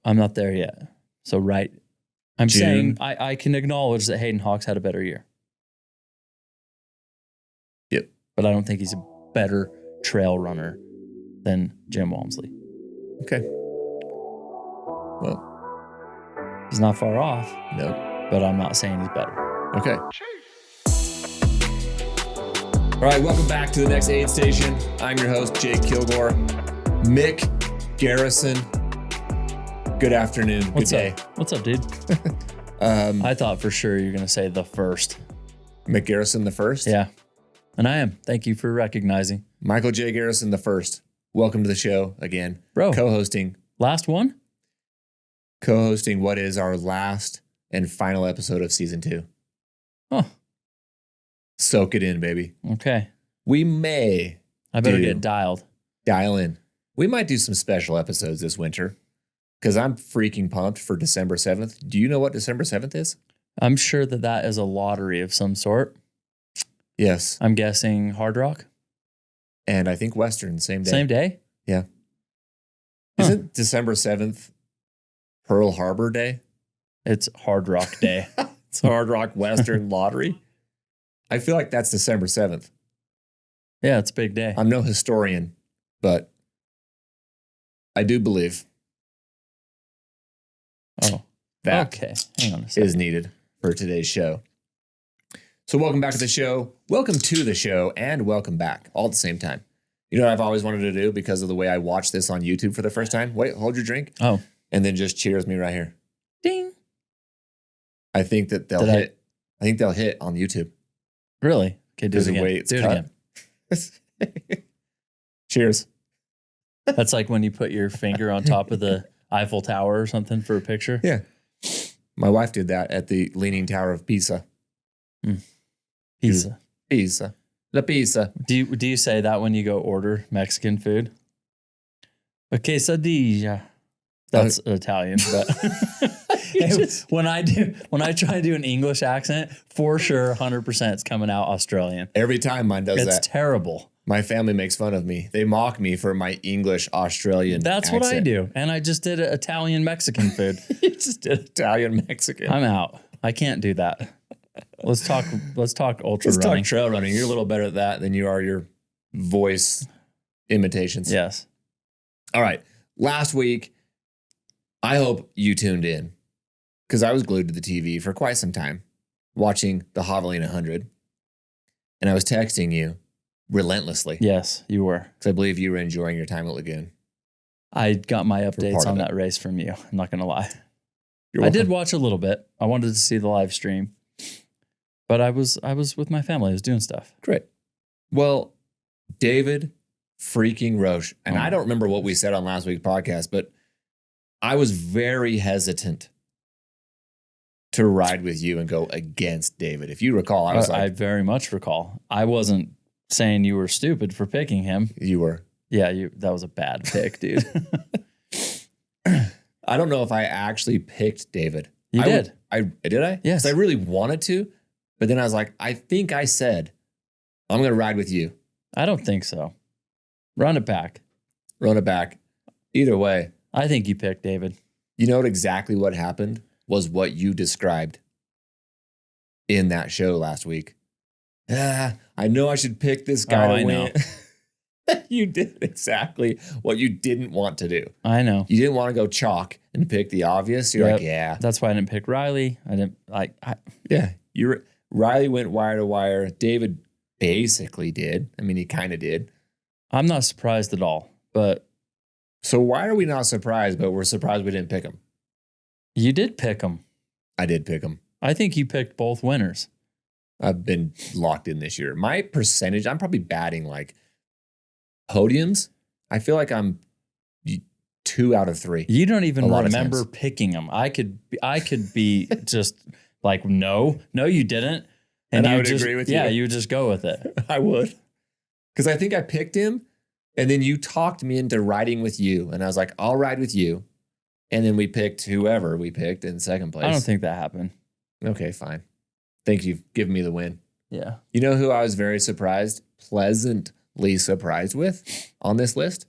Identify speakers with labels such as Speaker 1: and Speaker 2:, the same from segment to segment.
Speaker 1: I'm not there yet. So I'm
Speaker 2: June.
Speaker 1: saying I can acknowledge that Hayden Hawks had a better year.
Speaker 2: Yep.
Speaker 1: But I don't think he's a better trail runner than Jim Walmsley.
Speaker 2: Okay. Well,
Speaker 1: he's not far off.
Speaker 2: No.
Speaker 1: But I'm not saying he's better.
Speaker 2: Okay. All right, welcome back to the next aid station. I'm your host, Jake Kilgore. Mick Garrison. Good afternoon. Good day.
Speaker 1: What's up, dude? I thought for sure you were going to say the first.
Speaker 2: Mick Garrison the first?
Speaker 1: Yeah. And I am. Thank you for recognizing.
Speaker 2: Michael J. Garrison the first. Welcome to the show again.
Speaker 1: Bro.
Speaker 2: Co-hosting.
Speaker 1: Last one?
Speaker 2: Co-hosting what is our last and final episode of season 2.
Speaker 1: Huh.
Speaker 2: Soak it in, baby.
Speaker 1: Okay.
Speaker 2: We may.
Speaker 1: I better get dialed.
Speaker 2: Dial in. We might do some special episodes this winter because I'm freaking pumped for December 7th. Do you know what December 7th is?
Speaker 1: I'm sure that is a lottery of some sort.
Speaker 2: Yes.
Speaker 1: I'm guessing Hard Rock.
Speaker 2: And I think Western, same day.
Speaker 1: Same day?
Speaker 2: Yeah. Isn't December 7th Pearl Harbor Day?
Speaker 1: It's Hard Rock Day.
Speaker 2: It's Hard Rock Western Lottery. I feel like that's December 7th.
Speaker 1: Yeah, it's a big day.
Speaker 2: I'm no historian, but I do believe that
Speaker 1: okay. Hang on a second.
Speaker 2: is needed for today's show. So welcome back to the show. Welcome to the show and welcome back all at the same time. You know what I've always wanted to do because of the way I watched this on YouTube for the first time? Wait, hold your drink.
Speaker 1: Oh.
Speaker 2: And then just cheers me right here.
Speaker 1: Ding.
Speaker 2: I think that they'll hit. I think they'll hit on YouTube.
Speaker 1: Really? Okay, do it again.
Speaker 2: Way it's
Speaker 1: do it
Speaker 2: cut.
Speaker 1: again.
Speaker 2: Cheers.
Speaker 1: That's like when you put your finger on top of the Eiffel Tower or something for a picture.
Speaker 2: Yeah. My wife did that at the Leaning Tower of Pisa.
Speaker 1: Pizza.
Speaker 2: Pizza. La pizza.
Speaker 1: Do you say that when you go order Mexican food? A quesadilla. That's Italian, but when I try to do an English accent, for sure, 100% it's coming out Australian.
Speaker 2: Every time mine does that.
Speaker 1: It's terrible.
Speaker 2: My family makes fun of me. They mock me for my English Australian
Speaker 1: That's
Speaker 2: accent.
Speaker 1: what I do. And I just did Italian Mexican food.
Speaker 2: You just did Italian Mexican.
Speaker 1: I'm out. I can't do that. Let's talk ultra
Speaker 2: Let's
Speaker 1: running.
Speaker 2: talk trail running. You're a little better at that than you are your voice imitations.
Speaker 1: Yes.
Speaker 2: All right. Last week, I hope you tuned in because I was glued to the TV for quite some time watching the Javelina Jundred. And I was texting you relentlessly.
Speaker 1: Yes, you were.
Speaker 2: Because I believe you were enjoying your time at Lagoon.
Speaker 1: I got my updates on that race from you. I'm not going to lie.
Speaker 2: You're
Speaker 1: I
Speaker 2: welcome.
Speaker 1: did watch a little bit. I wanted to see the live stream. But I was with my family. I was doing stuff.
Speaker 2: Great. Well, David freaking Roche. And I don't remember what we said on last week's podcast, but I was very hesitant to ride with you and go against David. If you recall, I
Speaker 1: very much recall. I wasn't saying you were stupid for picking him.
Speaker 2: You were.
Speaker 1: Yeah, that was a bad pick, dude.
Speaker 2: I don't know if I actually picked David.
Speaker 1: You did.
Speaker 2: Did I?
Speaker 1: Yes.
Speaker 2: 'Cause I really wanted to, but then I was like, I think I said, I'm going to ride with you.
Speaker 1: I don't think so. Run it back.
Speaker 2: Run it back. Either way.
Speaker 1: I think you picked David.
Speaker 2: You know exactly what happened was what you described in that show last week. I know I should pick this guy to win. You did exactly what you didn't want to do.
Speaker 1: I know.
Speaker 2: You didn't want to go chalk and pick the obvious. You're like, yeah.
Speaker 1: That's why I didn't pick Riley. I didn't like.
Speaker 2: Riley went wire to wire. David basically did. I mean, he kind of did.
Speaker 1: I'm not surprised at all. But
Speaker 2: so why are we not surprised? But we're surprised we didn't pick him.
Speaker 1: You did pick him.
Speaker 2: I did pick him.
Speaker 1: I think you picked both winners.
Speaker 2: I've been locked in this year. My percentage, I'm probably batting like podiums. I feel like I'm 2 out of 3.
Speaker 1: You don't even remember picking them. I could be just like, no, you didn't.
Speaker 2: And I would agree with you.
Speaker 1: Yeah, you would just go with it.
Speaker 2: I would. Because I think I picked him and then you talked me into riding with you. And I was like, I'll ride with you. And then we picked whoever we picked in second place.
Speaker 1: I don't think that happened.
Speaker 2: Okay, fine. Think you've given me the win.
Speaker 1: Yeah.
Speaker 2: You know who I was very pleasantly surprised with on this list?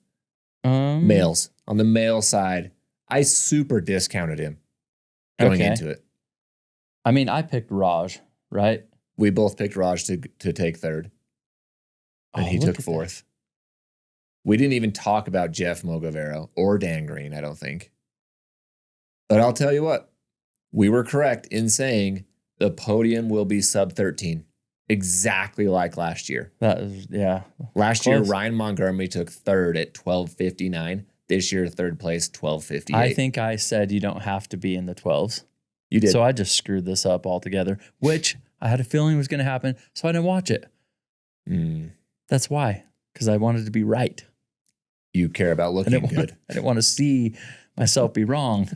Speaker 2: Males. On the male side, I super discounted him going into it.
Speaker 1: I mean, I picked Raj, right?
Speaker 2: We both picked Raj to take third, and he took fourth. We didn't even talk about Jeff Mogavero or Dan Green, I don't think. But I'll tell you what, we were correct in saying the podium will be sub 13, exactly like last year.
Speaker 1: That is, yeah.
Speaker 2: Last year, Ryan Montgomery took third at 12:59. This year, third place, 12:58.
Speaker 1: I think I said you don't have to be in the 12s.
Speaker 2: You did.
Speaker 1: So I just screwed this up altogether, which I had a feeling was going to happen, so I didn't watch it. That's why, because I wanted to be right.
Speaker 2: You care about looking good.
Speaker 1: I didn't want to see myself be wrong.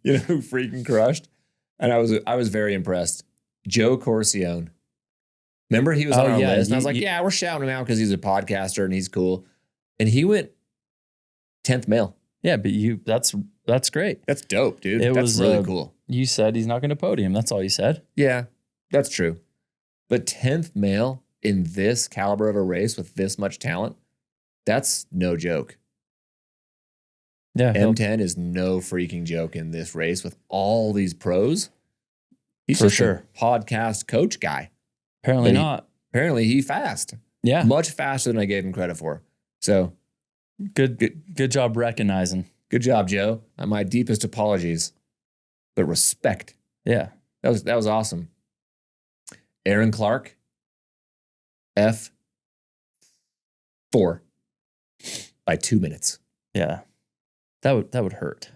Speaker 2: You know who freaking crushed? And I was very impressed. Joe Corcione. Remember he was on our list? And I was like, yeah, we're shouting him out because he's a podcaster and he's cool. And he went 10th male.
Speaker 1: Yeah, but that's great.
Speaker 2: That's dope, dude. That's really cool.
Speaker 1: You said he's not going to podium. That's all you said.
Speaker 2: Yeah, that's true. But 10th male in this caliber of a race with this much talent, that's no joke.
Speaker 1: Yeah,
Speaker 2: M10 is no freaking joke in this race with all these pros. He's
Speaker 1: for
Speaker 2: just
Speaker 1: sure
Speaker 2: a podcast coach guy.
Speaker 1: Apparently not.
Speaker 2: Apparently he fast.
Speaker 1: Yeah,
Speaker 2: much faster than I gave him credit for. So
Speaker 1: good job recognizing.
Speaker 2: Good job, Joe. My deepest apologies, but respect.
Speaker 1: Yeah,
Speaker 2: that was awesome. Aaron Clark, F4 by 2 minutes.
Speaker 1: Yeah. That would hurt.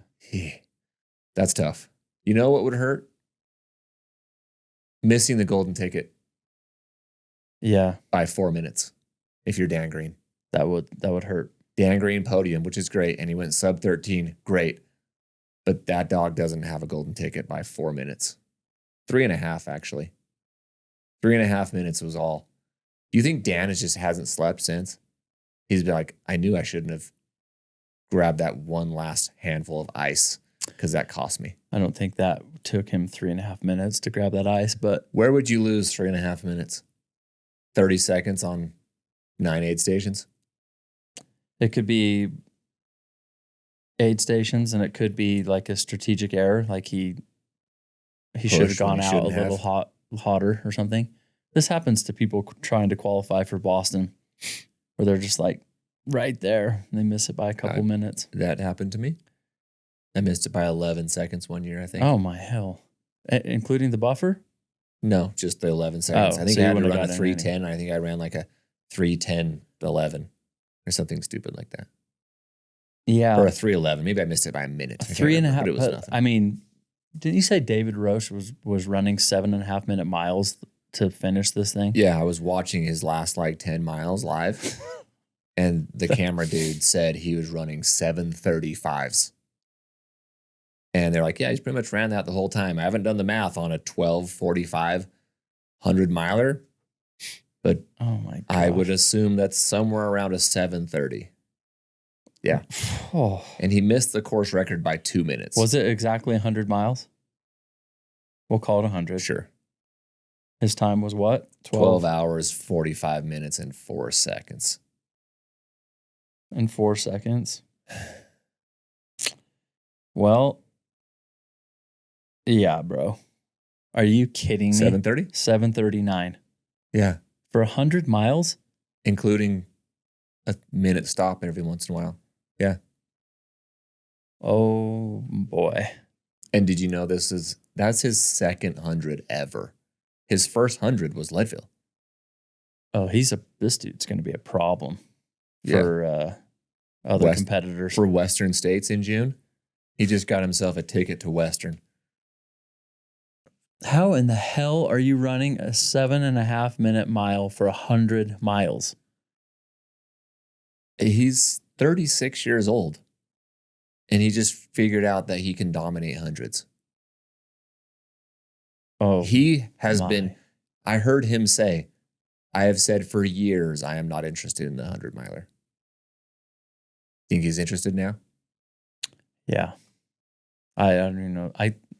Speaker 2: That's tough. You know what would hurt? Missing the golden ticket.
Speaker 1: Yeah.
Speaker 2: By 4 minutes. If you're Dan Green.
Speaker 1: That would hurt.
Speaker 2: Dan Green podium, which is great, and he went sub 13. Great. But that dog doesn't have a golden ticket by 4 minutes. 3.5, actually. 3.5 minutes was all. Do you think Dan just hasn't slept since? He's been like, I knew I shouldn't have grabbed that one last handful of ice because that cost me.
Speaker 1: I don't think that took him 3.5 minutes to grab that ice, but
Speaker 2: where would you lose 3.5 minutes? 30 seconds on 9 aid stations?
Speaker 1: It could be aid stations, and it could be like a strategic error, like he should have gone out a little hotter or something. This happens to people trying to qualify for Boston, where they're just like right there and they miss it by a couple minutes.
Speaker 2: That happened to me. I missed it by 11 seconds one year, I think.
Speaker 1: Oh my hell! Including the buffer?
Speaker 2: No, just the 11 seconds.
Speaker 1: Oh,
Speaker 2: I think I had to run a 3:10. I think I ran like a 3:10.11 or something stupid like that.
Speaker 1: Yeah,
Speaker 2: or a 3:11. Maybe I missed it by a minute.
Speaker 1: 3.5.
Speaker 2: But it was nothing.
Speaker 1: I mean, didn't you say David Roche was running 7.5 minute miles to finish this thing?
Speaker 2: Yeah, I was watching his last like 10 miles live, and the camera dude said he was running 7:35s. And they're like, yeah, he's pretty much ran that the whole time. I haven't done the math on a 12:45 100 miler, but
Speaker 1: oh my God,
Speaker 2: I would assume that's somewhere around a 7:30. Yeah.
Speaker 1: Oh.
Speaker 2: And he missed the course record by 2 minutes.
Speaker 1: Was it exactly 100 miles? We'll call it 100.
Speaker 2: Sure.
Speaker 1: His time was what?
Speaker 2: 12 hours, 45 minutes, and 4 seconds.
Speaker 1: In 4 seconds? Well, yeah, bro. Are you kidding me?
Speaker 2: 7:30?
Speaker 1: 7:39.
Speaker 2: Yeah.
Speaker 1: For 100 miles?
Speaker 2: Including a minute stop every once in a while. Yeah.
Speaker 1: Oh, boy.
Speaker 2: And did you know that's his second 100 ever? His first 100 was Leadville.
Speaker 1: Oh, this dude's going to be a problem for other competitors.
Speaker 2: For Western States in June. He just got himself a ticket to Western.
Speaker 1: How in the hell are you running a 7.5 minute mile for 100 miles?
Speaker 2: He's 36 years old, and he just figured out that he can dominate hundreds.
Speaker 1: Oh,
Speaker 2: he has been. I heard him say, I have said for years, I am not interested in the 100 miler. Think he's interested now?
Speaker 1: Yeah. I don't even know.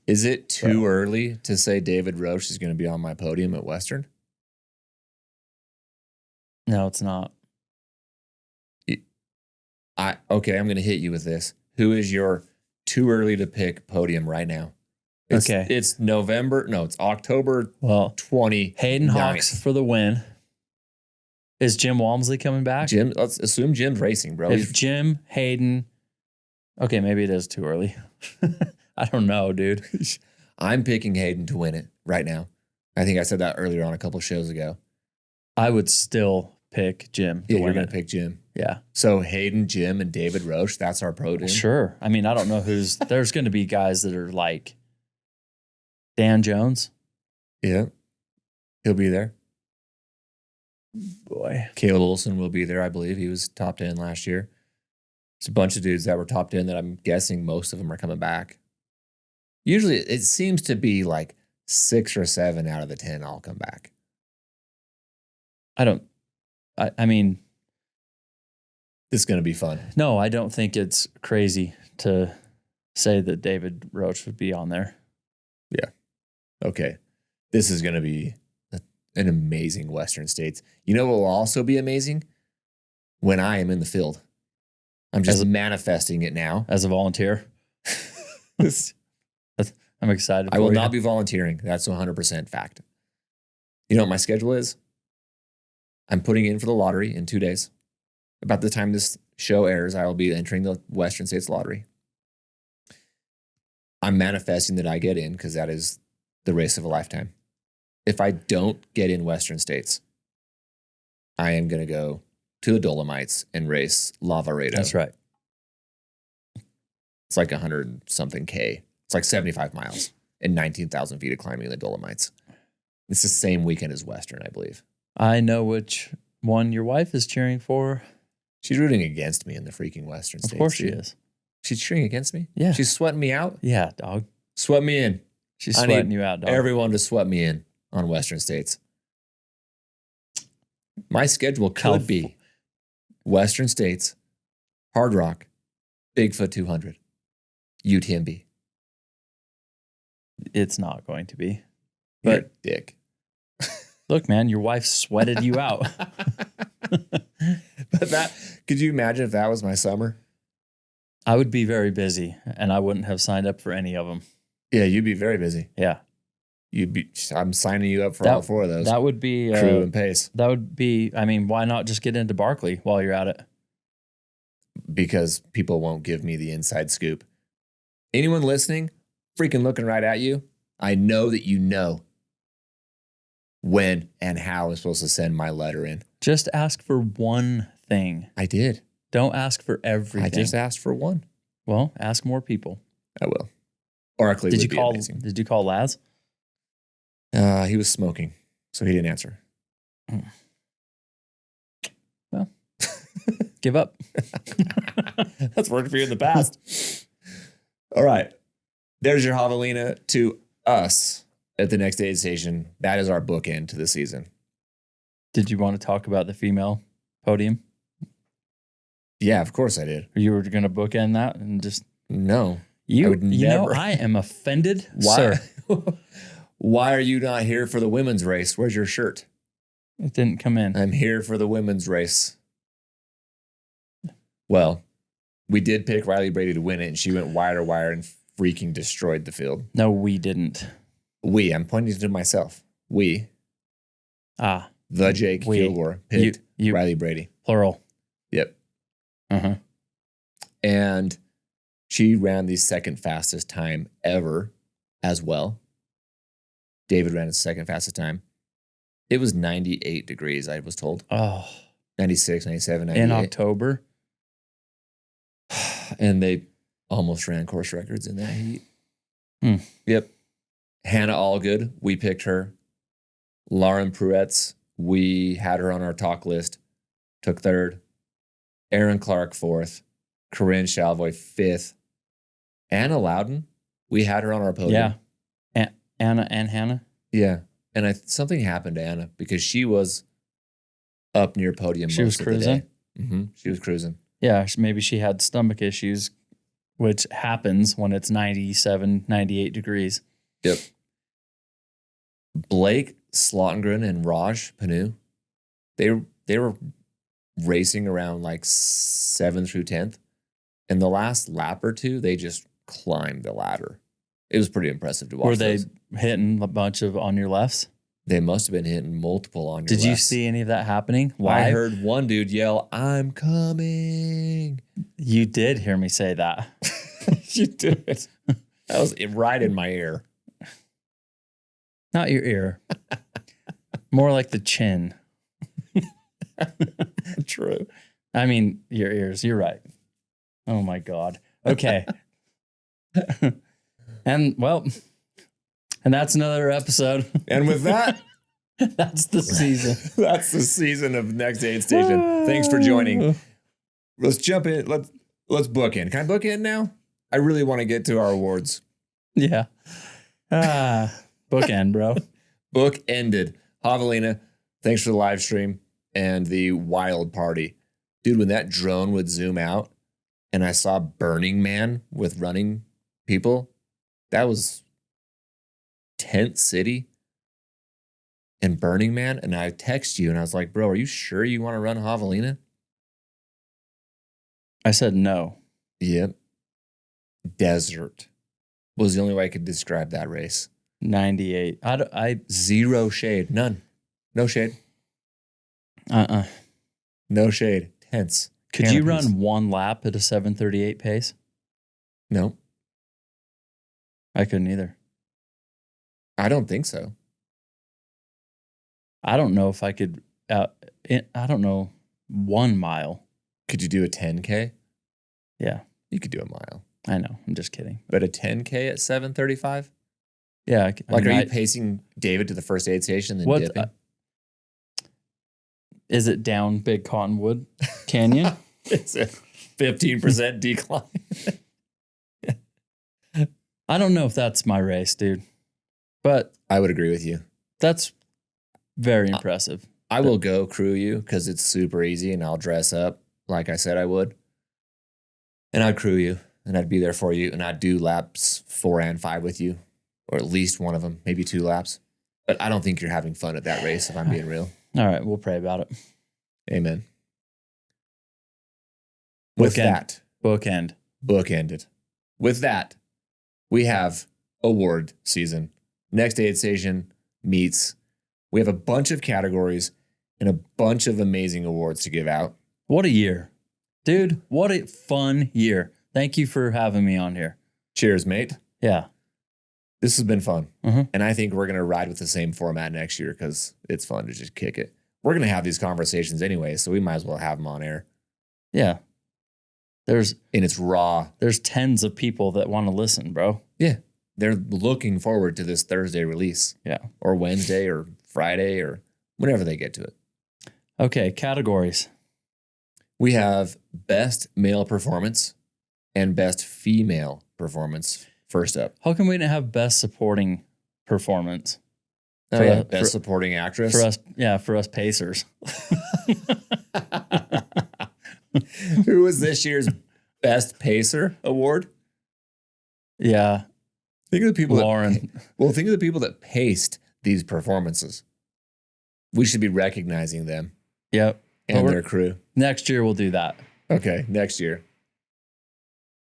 Speaker 2: Is it too early to say David Roche is going to be on my podium at Western?
Speaker 1: No, it's not.
Speaker 2: Okay, I'm going to hit you with this. who is your too early to pick podium right now? It's November. No, it's October 20.
Speaker 1: Hayden Hawks for the win. Is Jim Walmsley coming back?
Speaker 2: Let's assume Jim's racing, bro.
Speaker 1: If Jim, Hayden, okay, maybe it is too early. I don't know, dude.
Speaker 2: I'm picking Hayden to win it right now. I think I said that earlier on a couple shows ago.
Speaker 1: I would still pick Jim.
Speaker 2: You're going to pick Jim.
Speaker 1: Yeah.
Speaker 2: So Hayden, Jim, and David Roche, that's our pro team.
Speaker 1: Sure. I mean, I don't know there's going to be guys that are like Dan Jones.
Speaker 2: Yeah. He'll be there.
Speaker 1: Boy.
Speaker 2: Caleb Olson will be there, I believe. He was top 10 last year. It's a bunch of dudes that were top 10 that I'm guessing most of them are coming back. Usually it seems to be like 6 or 7 out of the 10 all come back.
Speaker 1: I mean,
Speaker 2: this is going to be fun.
Speaker 1: No, I don't think it's crazy to say that David Roche would be on there.
Speaker 2: Yeah. Okay. This is going to be an amazing Western States. You know what will also be amazing? When I am in the field. I'm just manifesting it now.
Speaker 1: As a volunteer. I'm excited.
Speaker 2: I will not be volunteering. That's 100% fact. You know what my schedule is? I'm putting in for the lottery in 2 days. About the time this show airs, I will be entering the Western States Lottery. I'm manifesting that I get in because that is the race of a lifetime. If I don't get in Western States, I am going to go to the Dolomites and race Lavaredo.
Speaker 1: That's right.
Speaker 2: It's like 100-something K. It's like 75 miles and 19,000 feet of climbing in the Dolomites. It's the same weekend as Western, I believe.
Speaker 1: I know which one your wife is cheering for.
Speaker 2: She's rooting against me in the freaking Western States.
Speaker 1: Of course she is.
Speaker 2: She's cheering against me?
Speaker 1: Yeah.
Speaker 2: She's sweating me out?
Speaker 1: Yeah, dog.
Speaker 2: Sweat me in.
Speaker 1: She's sweating you out, dog.
Speaker 2: Everyone to sweat me in on Western States. My schedule could be Western States, Hard Rock, Bigfoot 200, UTMB.
Speaker 1: It's not going to be.
Speaker 2: You're a dick.
Speaker 1: Look, man, your wife sweated you out.
Speaker 2: But could you imagine if that was my summer?
Speaker 1: I would be very busy and I wouldn't have signed up for any of them.
Speaker 2: Yeah, you'd be very busy.
Speaker 1: Yeah.
Speaker 2: I'm signing you up for all 4 of those.
Speaker 1: That would be
Speaker 2: crew and pace.
Speaker 1: That would be, I mean, why not just get into Barkley while you're at it?
Speaker 2: Because people won't give me the inside scoop. Anyone listening, freaking looking right at you, I know that you know when and how I'm supposed to send my letter in.
Speaker 1: Just ask for one thing.
Speaker 2: I did.
Speaker 1: Don't ask for everything.
Speaker 2: I just asked for one.
Speaker 1: Well, ask more people.
Speaker 2: I will. Barkley would be amazing.
Speaker 1: Did you call Laz?
Speaker 2: He was smoking, so he didn't answer.
Speaker 1: Well, give up.
Speaker 2: That's worked for you in the past. All right. There's your javelina to us at the next aid station. That is our bookend to the season.
Speaker 1: Did you want to talk about the female podium?
Speaker 2: Yeah, of course I did.
Speaker 1: Or you were going to bookend that and just...
Speaker 2: No.
Speaker 1: You know, I am offended, sir.
Speaker 2: Why are you not here for the women's race? Where's your shirt?
Speaker 1: It didn't come in.
Speaker 2: I'm here for the women's race. Well, we did pick Riley Brady to win it, and she went wire to wire and freaking destroyed the field.
Speaker 1: No, we didn't.
Speaker 2: I'm pointing to myself. The Jake Kilgore picked Riley Brady.
Speaker 1: Plural.
Speaker 2: Yep.
Speaker 1: Uh-huh.
Speaker 2: And she ran the second fastest time ever as well. David ran his second fastest time. It was 98 degrees, I was told.
Speaker 1: Oh.
Speaker 2: 96, 97, 98.
Speaker 1: In October.
Speaker 2: And they almost ran course records in that heat.
Speaker 1: Yep.
Speaker 2: Hannah Allgood, we picked her. Lauren Pruetz, we had her on our talk list. Took 3rd. Erin Clark 4th. Corinne Chalvoy 5th. Anna Loudon, we had her on our podium.
Speaker 1: Yeah. Anna and Hannah?
Speaker 2: Yeah. And something happened to Anna because she was up near podium most of the day. She was cruising.
Speaker 1: Yeah, maybe she had stomach issues, which happens when it's 97, 98 degrees.
Speaker 2: Yep. Blake Slottengren and Raj Panu, they were racing around like 7th through 10th. And the last lap or two, they just climbed the ladder. It was pretty impressive to watch.
Speaker 1: Were they
Speaker 2: those.
Speaker 1: hitting a bunch of on your lefts?
Speaker 2: They must have been hitting multiple on your
Speaker 1: Did you
Speaker 2: lefts.
Speaker 1: see any of that happening live?
Speaker 2: I heard one dude yell, "I'm coming."
Speaker 1: You did hear me say that.
Speaker 2: You did. That was right in my ear.
Speaker 1: Not your ear. More like the chin.
Speaker 2: True.
Speaker 1: I mean, your ears. You're right. Oh, my God. Okay. And that's another episode.
Speaker 2: And with that,
Speaker 1: that's the season.
Speaker 2: That's the season of Next Aid Station. Thanks for joining. Let's jump in. Let's book in. Can I book in now? I really want to get to our awards.
Speaker 1: Yeah. Bookend, bro.
Speaker 2: Book ended. Javelina, thanks for the live stream and the wild party. Dude, when that drone would zoom out and I saw Burning Man with running people, that was Tent City and Burning Man. And I text you and I was like, bro, are you sure you want to run Javelina?
Speaker 1: I said no.
Speaker 2: Yep. Desert was the only way I could describe that race.
Speaker 1: 98.
Speaker 2: Zero shade. None. No shade. No shade. Tense.
Speaker 1: Could you run one lap at a 7:38 pace?
Speaker 2: No.
Speaker 1: I couldn't either.
Speaker 2: I don't think so.
Speaker 1: I don't know if I could. I don't know. 1 mile.
Speaker 2: Could you do a 10K?
Speaker 1: Yeah.
Speaker 2: You could do a mile.
Speaker 1: I know. I'm just kidding.
Speaker 2: But a 10K at 7:35?
Speaker 1: Yeah.
Speaker 2: Are you pacing David to the first aid station and then dipping?
Speaker 1: Is it down Big Cottonwood Canyon?
Speaker 2: It's a 15% decline.
Speaker 1: I don't know if that's my race, dude. But
Speaker 2: I would agree with you.
Speaker 1: That's very impressive.
Speaker 2: I will go crew you because it's super easy and I'll dress up like I said I would. And I'd crew you and I'd be there for you and I'd do laps 4 and 5 with you, or at least one of them, maybe 2 laps. But I don't think you're having fun at that race if I'm being real.
Speaker 1: All right, we'll pray about it.
Speaker 2: Amen. With that,
Speaker 1: bookended.
Speaker 2: With that, we have award season. Next Aid Station meets. We have a bunch of categories and a bunch of amazing awards to give out.
Speaker 1: What a year. Dude, what a fun year. Thank you for having me on here.
Speaker 2: Cheers, mate.
Speaker 1: Yeah.
Speaker 2: This has been fun.
Speaker 1: Mm-hmm.
Speaker 2: And I think we're going to ride with the same format next year because it's fun to just kick it. We're going to have these conversations anyway, so we might as well have them on air.
Speaker 1: Yeah.
Speaker 2: And it's raw.
Speaker 1: There's tens of people that want to listen, bro.
Speaker 2: Yeah. They're looking forward to this Thursday release.
Speaker 1: Yeah.
Speaker 2: Or Wednesday or Friday or whenever they get to it.
Speaker 1: Okay, categories.
Speaker 2: We have best male performance and best female performance first up.
Speaker 1: How come we didn't have best supporting performance?
Speaker 2: Oh, yeah. Best supporting actress.
Speaker 1: For us Pacers.
Speaker 2: Who was this year's best pacer award?
Speaker 1: Yeah.
Speaker 2: Think of the people
Speaker 1: Lauren.
Speaker 2: Think of the people that paced these performances. We should be recognizing them.
Speaker 1: Yep.
Speaker 2: And their crew.
Speaker 1: Next year we'll do that.
Speaker 2: Okay, next year.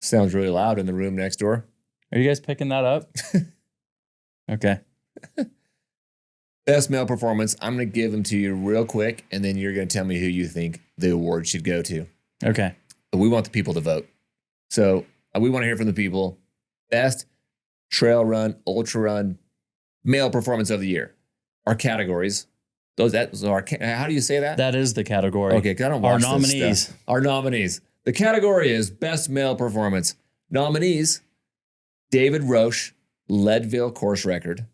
Speaker 2: Sounds really loud in the room next door.
Speaker 1: Are you guys picking that up? Okay.
Speaker 2: Best male performance. I'm going to give them to you real quick, and then you're going to tell me who you think the award should go to.
Speaker 1: Okay.
Speaker 2: But we want the people to vote. So we want to hear from the people. Best trail run, ultra run, male performance of the year. Our categories. How do you say that?
Speaker 1: That is the category.
Speaker 2: Okay, because I don't watch
Speaker 1: Our
Speaker 2: this
Speaker 1: nominees.
Speaker 2: stuff. Our nominees. The category is best male performance. Nominees: David Roche, Leadville course record.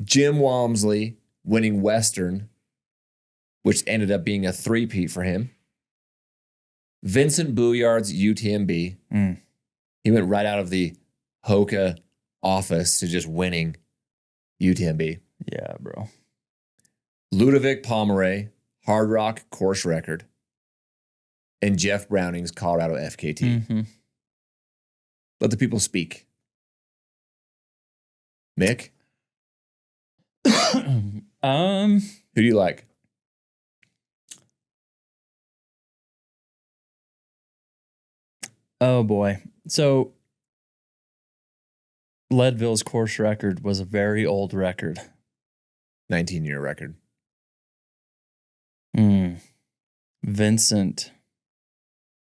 Speaker 2: Jim Walmsley winning Western, which ended up being a 3-peat for him. Vincent Bouillard's UTMB. He went right out of the Hoka office to just winning UTMB.
Speaker 1: Yeah, bro.
Speaker 2: Ludovic Pomeray, Hard Rock course record. And Jeff Browning's Colorado FKT.
Speaker 1: Mm-hmm.
Speaker 2: Let the people speak. Mick? Who do you like?
Speaker 1: Oh boy. So Leadville's course record was a very old record.
Speaker 2: 19-year record.
Speaker 1: Vincent.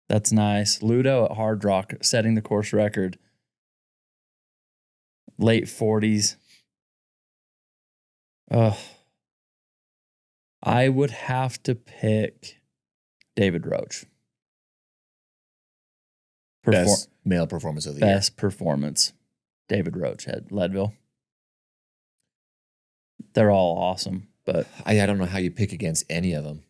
Speaker 1: That's nice. Ludo at Hard Rock setting the course record. Late 40s. I would have to pick David Roach.
Speaker 2: Best male performance of the year.
Speaker 1: Best performance. David Roach at Leadville. They're all awesome, but
Speaker 2: I don't know how you pick against any of them.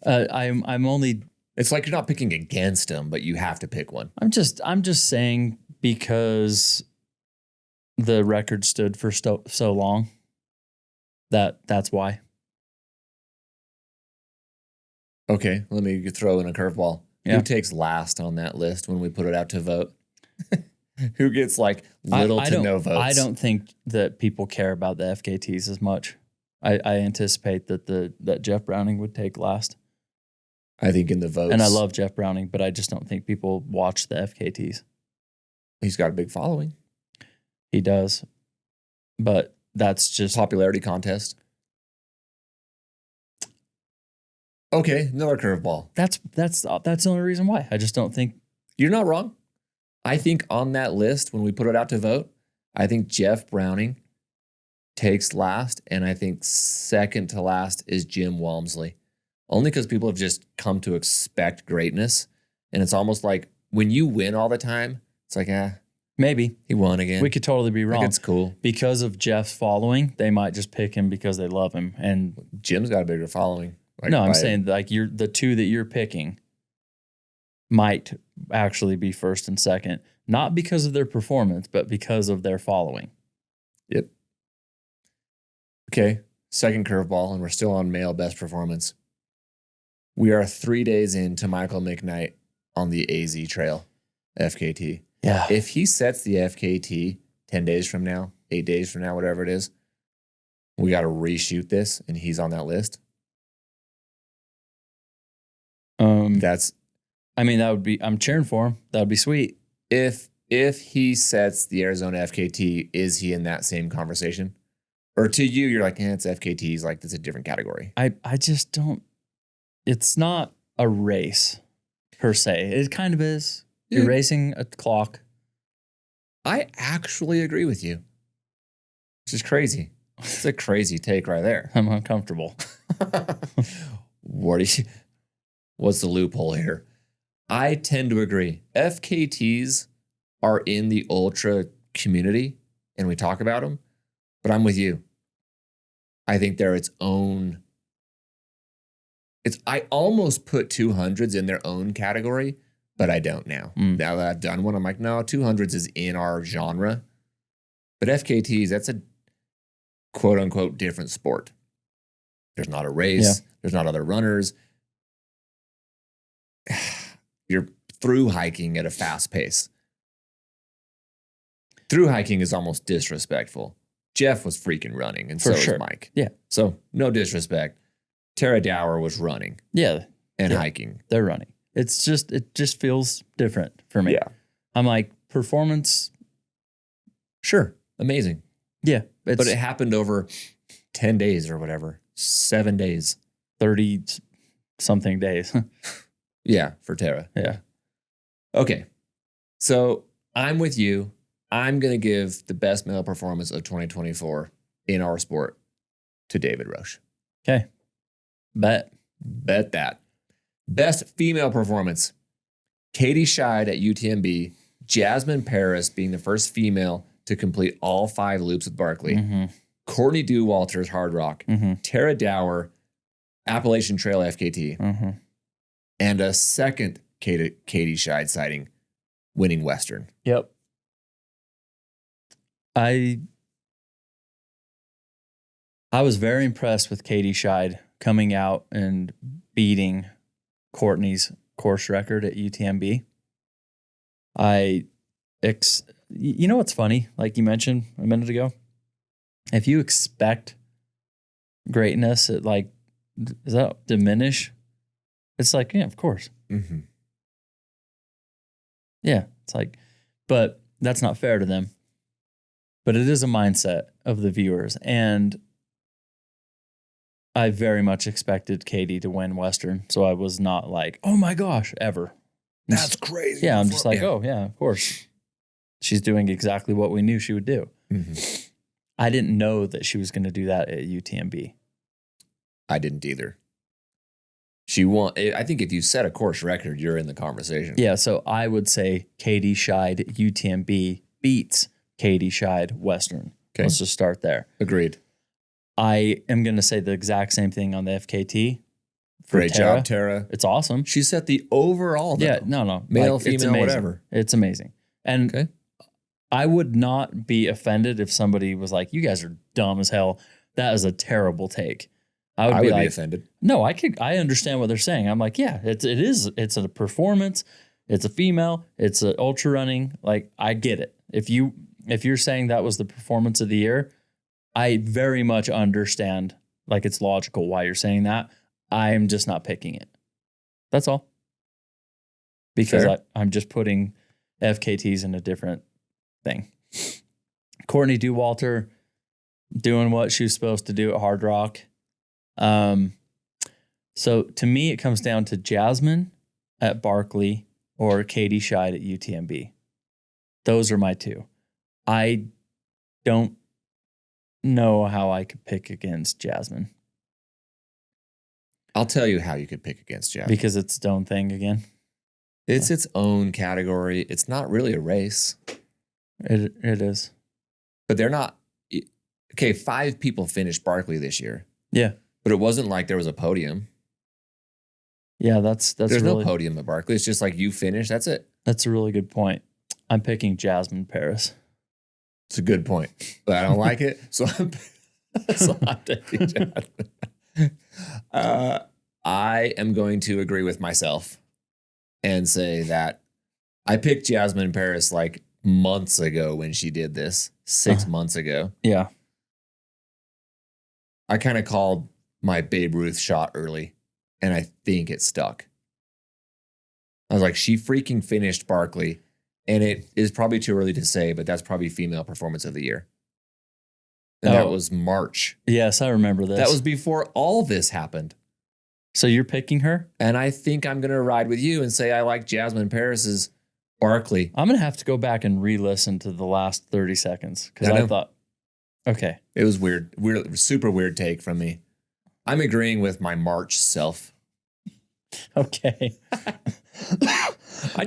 Speaker 1: I'm only.
Speaker 2: It's like you're not picking against them, but you have to pick one.
Speaker 1: I'm just saying because the record stood for so long. That's why.
Speaker 2: Okay, let me throw in a curveball.
Speaker 1: Yeah.
Speaker 2: Who takes last on that list when we put it out to vote? Who gets like little to no votes?
Speaker 1: I don't think that people care about the FKTs as much. I anticipate that Jeff Browning would take last.
Speaker 2: I think in the votes.
Speaker 1: And I love Jeff Browning, but I just don't think people watch the FKTs.
Speaker 2: He's got a big following.
Speaker 1: He does. But that's just
Speaker 2: popularity contest. Okay, another curveball.
Speaker 1: That's the only reason why. I just don't think.
Speaker 2: You're not wrong. I think on that list, when we put it out to vote, I think Jeff Browning takes last, and I think second to last is Jim Walmsley. Only because people have just come to expect greatness. And it's almost like when you win all the time, it's like,
Speaker 1: maybe
Speaker 2: he won again.
Speaker 1: We could totally be wrong.
Speaker 2: Like, it's cool.
Speaker 1: Because of Jeff's following, they might just pick him because they love him. And
Speaker 2: Jim's got a bigger following.
Speaker 1: No, I'm saying like the two that you're picking might actually be first and second, not because of their performance, but because of their following.
Speaker 2: Yep. Okay, second curveball, and we're still on male best performance. We are 3 days into Michael McKnight on the AZ Trail FKT.
Speaker 1: Yeah.
Speaker 2: If he sets the FKT 10 days from now, 8 days from now, whatever it is, we got to reshoot this, and he's on that list.
Speaker 1: I'm cheering for him. That would be sweet.
Speaker 2: If he sets the Arizona FKT, is he in that same conversation? Or to you, you're like, it's FKTs, like it's a different category.
Speaker 1: I just don't. It's not a race per se. It kind of is. You're racing a clock.
Speaker 2: I actually agree with you. Which is crazy. It's a crazy take right there.
Speaker 1: I'm uncomfortable.
Speaker 2: What's the loophole here? I tend to agree. FKTs are in the ultra community, and we talk about them, but I'm with you. I think they're its own. I almost put 200s in their own category, but I don't now. Now that I've done one, I'm like, no, 200s is in our genre. But FKTs, that's a quote unquote different sport. There's not a race. Yeah. There's not other runners. You're through hiking at a fast pace. Through hiking is almost disrespectful. Jeff was freaking running, and so was Mike.
Speaker 1: Yeah.
Speaker 2: So no disrespect. Tara Dower was running.
Speaker 1: Yeah.
Speaker 2: And hiking.
Speaker 1: They're running. It just feels different for me.
Speaker 2: Yeah.
Speaker 1: I'm like, performance.
Speaker 2: Sure. Amazing.
Speaker 1: Yeah.
Speaker 2: But it happened over 10 days or whatever. 7 days.
Speaker 1: 30 something days.
Speaker 2: Yeah, for Tara.
Speaker 1: Yeah.
Speaker 2: Okay. So I'm with you. I'm going to give the best male performance of 2024 in our sport to David Roche.
Speaker 1: Okay. Bet
Speaker 2: that. Best female performance. Katie Scheid at UTMB. Jasmine Paris being the first female to complete all 5 loops with Barkley.
Speaker 1: Mm-hmm.
Speaker 2: Courtney Dauwalters, Hard Rock.
Speaker 1: Mm-hmm.
Speaker 2: Tara Dower, Appalachian Trail FKT.
Speaker 1: Mm-hmm.
Speaker 2: And a second Katie Scheid sighting, winning Western.
Speaker 1: Yep. I was very impressed with Katie Scheid coming out and beating Courtney's course record at UTMB. You know what's funny? Like you mentioned a minute ago, if you expect greatness, does that diminish? It's like, yeah, of course.
Speaker 2: Mm-hmm.
Speaker 1: Yeah. It's like, but that's not fair to them. But it is a mindset of the viewers. And I very much expected Katie to win Western. So I was not like, oh my gosh, ever.
Speaker 2: That's crazy.
Speaker 1: Yeah. I'm just like, oh, yeah, of course. She's doing exactly what we knew she would do.
Speaker 2: Mm-hmm.
Speaker 1: I didn't know that she was going to do that at UTMB.
Speaker 2: I didn't either. She won. I think if you set a course record, you're in the conversation.
Speaker 1: Yeah. So I would say Katie Scheid UTMB beats Katie Scheid Western.
Speaker 2: Okay.
Speaker 1: Let's just start there.
Speaker 2: Agreed.
Speaker 1: I am going to say the exact same thing on the FKT.
Speaker 2: Great job, Tara.
Speaker 1: It's awesome.
Speaker 2: She set the overall, though.
Speaker 1: Yeah, no.
Speaker 2: Male,
Speaker 1: like,
Speaker 2: female, whatever.
Speaker 1: It's amazing. And
Speaker 2: okay.
Speaker 1: I would not be offended if somebody was like, you guys are dumb as hell. That is a terrible take. I would be
Speaker 2: offended.
Speaker 1: No, I understand what they're saying. I'm like, yeah, it's a performance. It's a female. It's an ultra running. Like, I get it. If you're saying that was the performance of the year, I very much understand. Like, it's logical why you're saying that. I'm just not picking it. That's all. Because I'm just putting FKTs in a different thing. Courtney Dauwalter doing what she was supposed to do at Hard Rock. So to me, it comes down to Jasmine at Barkley or Katie Scheid at UTMB. Those are my two. I don't know how I could pick against Jasmine.
Speaker 2: I'll tell you how you could pick against Jasmine.
Speaker 1: Because it's its own thing again.
Speaker 2: It's its own category. It's not really a race.
Speaker 1: It is.
Speaker 2: But they're not. Okay, 5 people finished Barkley this year.
Speaker 1: Yeah.
Speaker 2: But it wasn't like there was a podium.
Speaker 1: Yeah, there's
Speaker 2: no podium at Barkley. It's just like you finished. That's it.
Speaker 1: That's a really good point. I'm picking Jasmine Paris.
Speaker 2: It's a good point, but I don't like it. So I'm taking Jasmine. I am going to agree with myself and say that I picked Jasmine Paris like months ago when she did this, 6 months ago.
Speaker 1: Yeah.
Speaker 2: I kind of called my Babe Ruth shot early, and I think it stuck. I was like, she freaking finished Barkley, and it is probably too early to say, but that's probably female performance of the year. And that was March.
Speaker 1: Yes, I remember this.
Speaker 2: That was before all this happened.
Speaker 1: So you're picking her?
Speaker 2: And I think I'm going to ride with you and say I like Jasmine Paris's Barkley.
Speaker 1: I'm going to have to go back and re-listen to the last 30 seconds because I thought, okay.
Speaker 2: It was weird, super weird take from me. I'm agreeing with my March self.
Speaker 1: Okay.
Speaker 2: I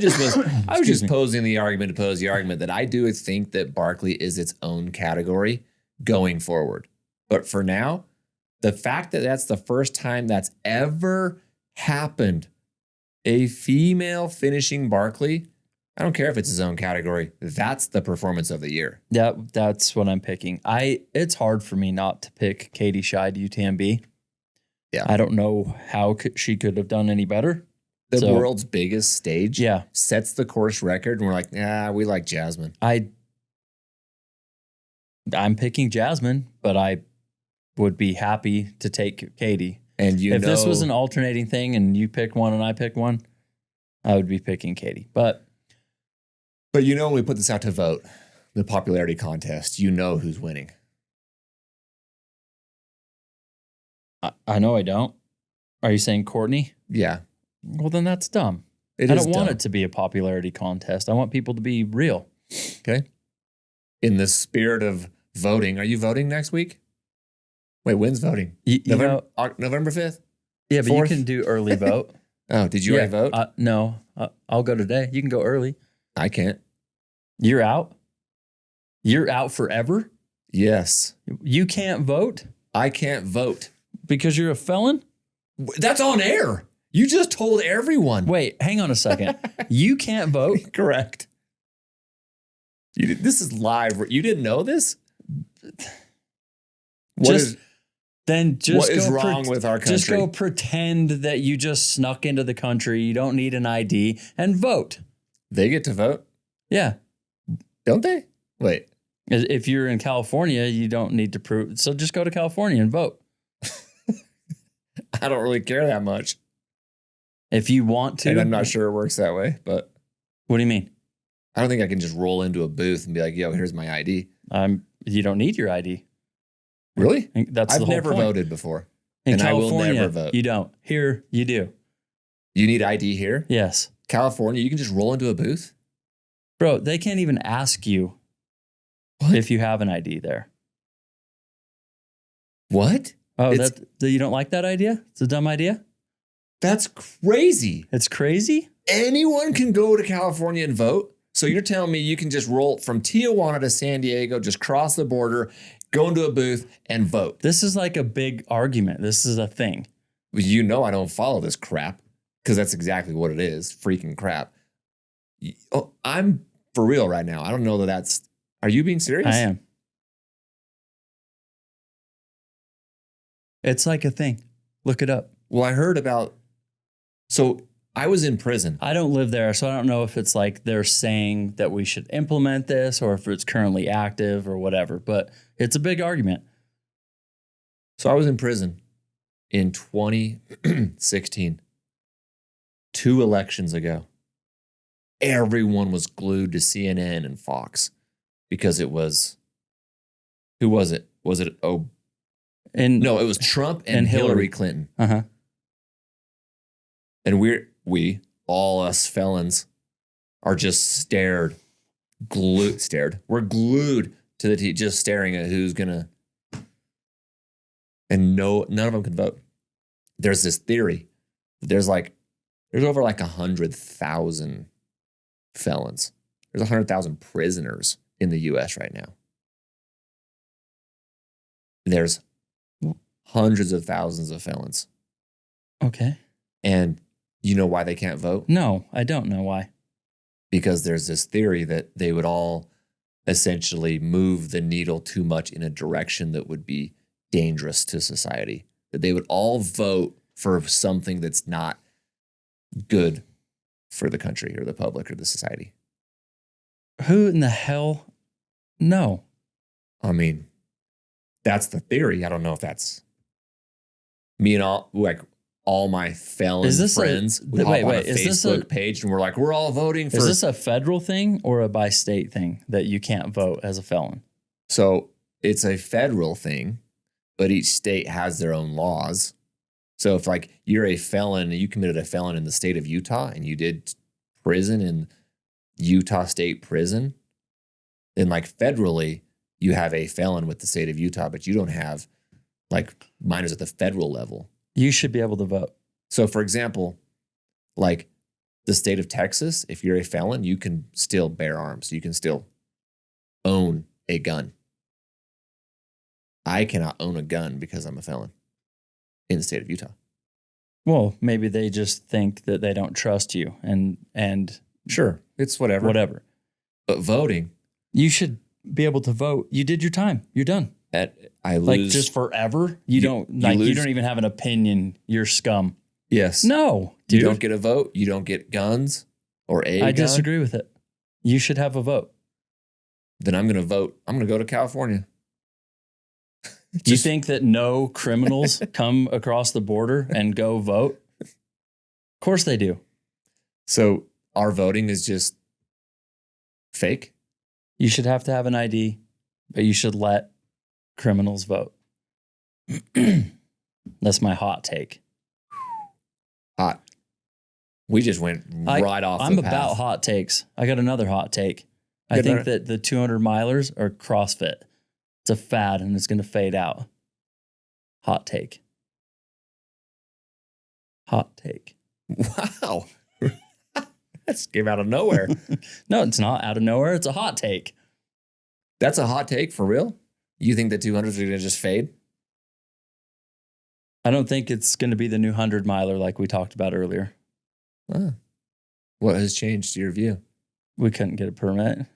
Speaker 2: was just posing the argument to pose the argument that I do think that Barkley is its own category going forward. But for now, the fact that that's the first time that's ever happened, a female finishing Barkley, I don't care if it's his own category. That's the performance of the year.
Speaker 1: Yeah, that's what I'm picking. It's hard for me not to pick Katie Scheid UTMB.
Speaker 2: Yeah.
Speaker 1: I don't know how she could have done any better.
Speaker 2: The world's biggest stage sets the course record, and we're like, we like Jasmine.
Speaker 1: I'm picking Jasmine, but I would be happy to take Katie.
Speaker 2: And if
Speaker 1: this was an alternating thing and you pick one and I pick one, I would be picking Katie. But
Speaker 2: when we put this out to vote, the popularity contest, who's winning.
Speaker 1: I know I don't. Are you saying Courtney?
Speaker 2: Yeah.
Speaker 1: Well, then that's dumb. I don't want it to be a popularity contest. I want people to be real.
Speaker 2: Okay. In the spirit of voting, are you voting next week? Wait, when's voting? November 5th?
Speaker 1: Yeah, but 4th? You can do early vote.
Speaker 2: Oh, did you already vote?
Speaker 1: No. I'll go today. You can go early.
Speaker 2: I can't.
Speaker 1: You're out? You're out forever?
Speaker 2: Yes.
Speaker 1: You can't vote?
Speaker 2: I can't vote.
Speaker 1: Because you're a felon?
Speaker 2: That's on air. You just told everyone.
Speaker 1: Wait, hang on a second. You can't vote?
Speaker 2: Correct. This is live. You didn't know this? What is wrong with our country?
Speaker 1: Just go pretend that you just snuck into the country. You don't need an ID and vote.
Speaker 2: They get to vote?
Speaker 1: Yeah.
Speaker 2: Don't they? Wait.
Speaker 1: If you're in California, you don't need to prove. So just go to California and vote.
Speaker 2: I don't really care that much.
Speaker 1: If you want to.
Speaker 2: And I'm not sure it works that way, but.
Speaker 1: What do you mean?
Speaker 2: I don't think I can just roll into a booth and be like, yo, here's my ID.
Speaker 1: You don't need your ID.
Speaker 2: Really?
Speaker 1: That's
Speaker 2: I've
Speaker 1: the whole
Speaker 2: never
Speaker 1: point.
Speaker 2: voted before.
Speaker 1: In
Speaker 2: and
Speaker 1: California,
Speaker 2: I will never vote.
Speaker 1: You don't. Here, you do.
Speaker 2: You need ID here?
Speaker 1: Yes.
Speaker 2: California, you can just roll into a booth?
Speaker 1: Bro, they can't even ask you if you have an ID there.
Speaker 2: What?
Speaker 1: Oh, you don't like that idea? It's a dumb idea?
Speaker 2: That's crazy.
Speaker 1: It's crazy?
Speaker 2: Anyone can go to California and vote? So you're telling me you can just roll from Tijuana to San Diego, just cross the border, go into a booth and vote?
Speaker 1: This is like a big argument. This is a thing.
Speaker 2: You know I don't follow this crap because that's exactly what it is. Freaking crap. Oh, I'm for real right now. I don't know that's... Are you being serious?
Speaker 1: I am. It's like a thing. Look it up.
Speaker 2: Well, I heard about... So I was in prison.
Speaker 1: I don't live there, so I don't know if it's like they're saying that we should implement this or if it's currently active or whatever, but it's a big argument.
Speaker 2: So I was in prison in 2016, 2 elections ago. Everyone was glued to CNN and Fox because it was... Who was it? Was it... No, it was Trump and Hillary Clinton.
Speaker 1: Uh-huh.
Speaker 2: And we, all us felons, are just We're glued to the TV, just staring at who's gonna. And none of them can vote. There's this theory. There's over 100,000 felons. There's 100,000 prisoners in the U.S. right now. There's hundreds of thousands of felons.
Speaker 1: Okay.
Speaker 2: And you know why they can't vote?
Speaker 1: No, I don't know why.
Speaker 2: Because there's this theory that they would all essentially move the needle too much in a direction that would be dangerous to society. That they would all vote for something that's not good for the country or the public or the society.
Speaker 1: Who in the hell? No.
Speaker 2: I mean, that's the theory. I don't know if that's me and all my felon friends. We hop on a Facebook page and we're like, we're all voting for...
Speaker 1: Is this a federal thing or a by state thing that you can't vote as a felon?
Speaker 2: So it's a federal thing, but each state has their own laws. So if you're a felon, you committed a felon in the state of Utah and you did prison in Utah State Prison, then federally, you have a felon with the state of Utah, but you don't have, mine is at the federal level.
Speaker 1: You should be able to vote.
Speaker 2: So, for example, the state of Texas, if you're a felon, you can still bear arms. You can still own a gun. I cannot own a gun because I'm a felon in the state of Utah.
Speaker 1: Well, maybe they just think that they don't trust you and
Speaker 2: sure, it's whatever.
Speaker 1: Whatever.
Speaker 2: But voting,
Speaker 1: you should be able to vote. You did your time. You're done.
Speaker 2: I lose
Speaker 1: just forever. You don't even have an opinion. You're scum.
Speaker 2: Yes.
Speaker 1: No, dude.
Speaker 2: You don't get a vote. You don't get guns or a gun.
Speaker 1: I disagree with it. You should have a vote.
Speaker 2: Then I'm going to vote. I'm going to go to California.
Speaker 1: Do you think that no criminals come across the border and go vote? Of course they do.
Speaker 2: So our voting is just fake?
Speaker 1: You should have to have an ID, but you should let criminals vote. That's my hot take.
Speaker 2: Hot. We just went right off the path.
Speaker 1: I'm about hot takes. I got another hot take. I think that the 200 milers are CrossFit. It's a fad and it's going to fade out. Hot take. Hot take.
Speaker 2: Wow. That came out of nowhere.
Speaker 1: No, it's not out of nowhere. It's a hot take.
Speaker 2: That's a hot take for real? You think the 200s are going to just fade?
Speaker 1: I don't think it's going to be the new 100 miler like we talked about earlier.
Speaker 2: What has changed your view?
Speaker 1: We couldn't get a permit.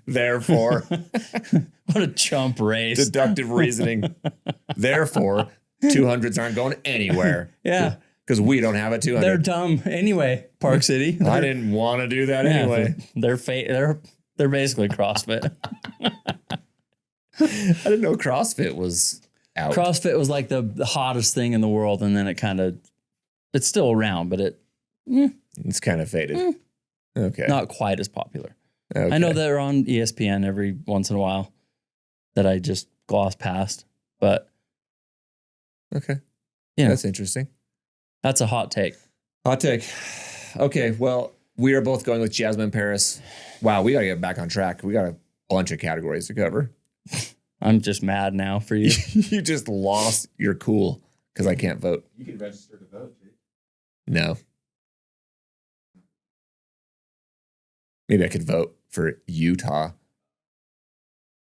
Speaker 2: Therefore.
Speaker 1: What a chump race.
Speaker 2: Deductive reasoning. Therefore, 200s aren't going anywhere.
Speaker 1: Yeah.
Speaker 2: Because we don't have a 200.
Speaker 1: They're dumb anyway, Park City.
Speaker 2: I didn't want to do that anyway.
Speaker 1: They're basically CrossFit.
Speaker 2: I didn't know CrossFit was out.
Speaker 1: CrossFit was like the hottest thing in the world, and then it's still around, but
Speaker 2: It's kind of faded. Okay.
Speaker 1: Not quite as popular.
Speaker 2: Okay.
Speaker 1: I know they're on ESPN every once in a while that I just gloss past, but
Speaker 2: Okay.
Speaker 1: Yeah.
Speaker 2: That's interesting.
Speaker 1: That's a hot take.
Speaker 2: Hot take. Okay. Well, we are both going with Jasmine Paris. Wow. We got to get back on track. We got a bunch of categories to cover.
Speaker 1: I'm just mad now for you.
Speaker 2: You just lost your cool because I can't vote.
Speaker 3: You can register to vote, Jake.
Speaker 2: No. Maybe I could vote for Utah.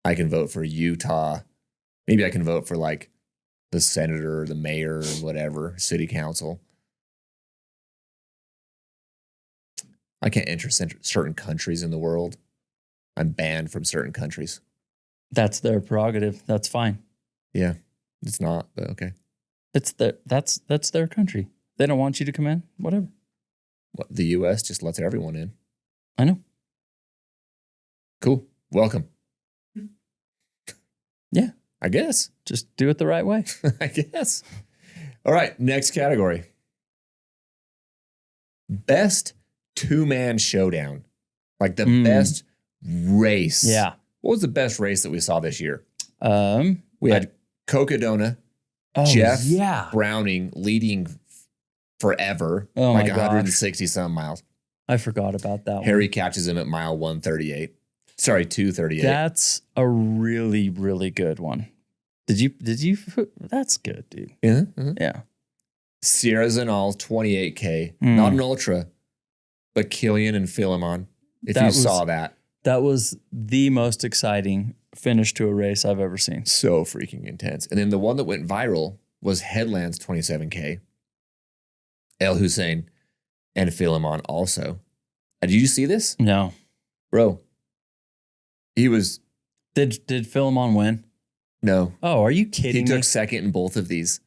Speaker 2: I can vote for Utah. Maybe I can vote for like the senator, or the mayor, or whatever, city council. I can't enter certain countries in the world. I'm banned from certain countries.
Speaker 1: That's their prerogative. That's fine.
Speaker 2: Yeah, it's not, but okay.
Speaker 1: That's their country. They don't want you to come in. Whatever.
Speaker 2: What, the U.S. just lets everyone in.
Speaker 1: I know.
Speaker 2: Cool. Welcome.
Speaker 1: Yeah.
Speaker 2: I guess.
Speaker 1: Just do it the right way.
Speaker 2: I guess. All right. Next category. Best two-man showdown. Like the best race.
Speaker 1: Yeah.
Speaker 2: What was the best race that we saw this year?
Speaker 1: We
Speaker 2: had Cocodona, Jeff Browning leading forever,
Speaker 1: Oh
Speaker 2: like
Speaker 1: my
Speaker 2: 160 some miles.
Speaker 1: I forgot about that
Speaker 2: Harry catches him at mile 138. Sorry, 238.
Speaker 1: That's a really, really good one. Did you? That's good, dude.
Speaker 2: Yeah.
Speaker 1: Yeah.
Speaker 2: Sierra Zenal, 28K. Not an ultra, but Killian and Philemon. If you saw that.
Speaker 1: That was the most exciting finish to a race I've ever seen.
Speaker 2: So freaking intense. And then the one that went viral was Headlands 27K. El Hussein and Philemon also. Did you see this?
Speaker 1: No.
Speaker 2: Bro. He was...
Speaker 1: Did Philemon win?
Speaker 2: No.
Speaker 1: Oh, are you kidding me?
Speaker 2: He took second in both of these.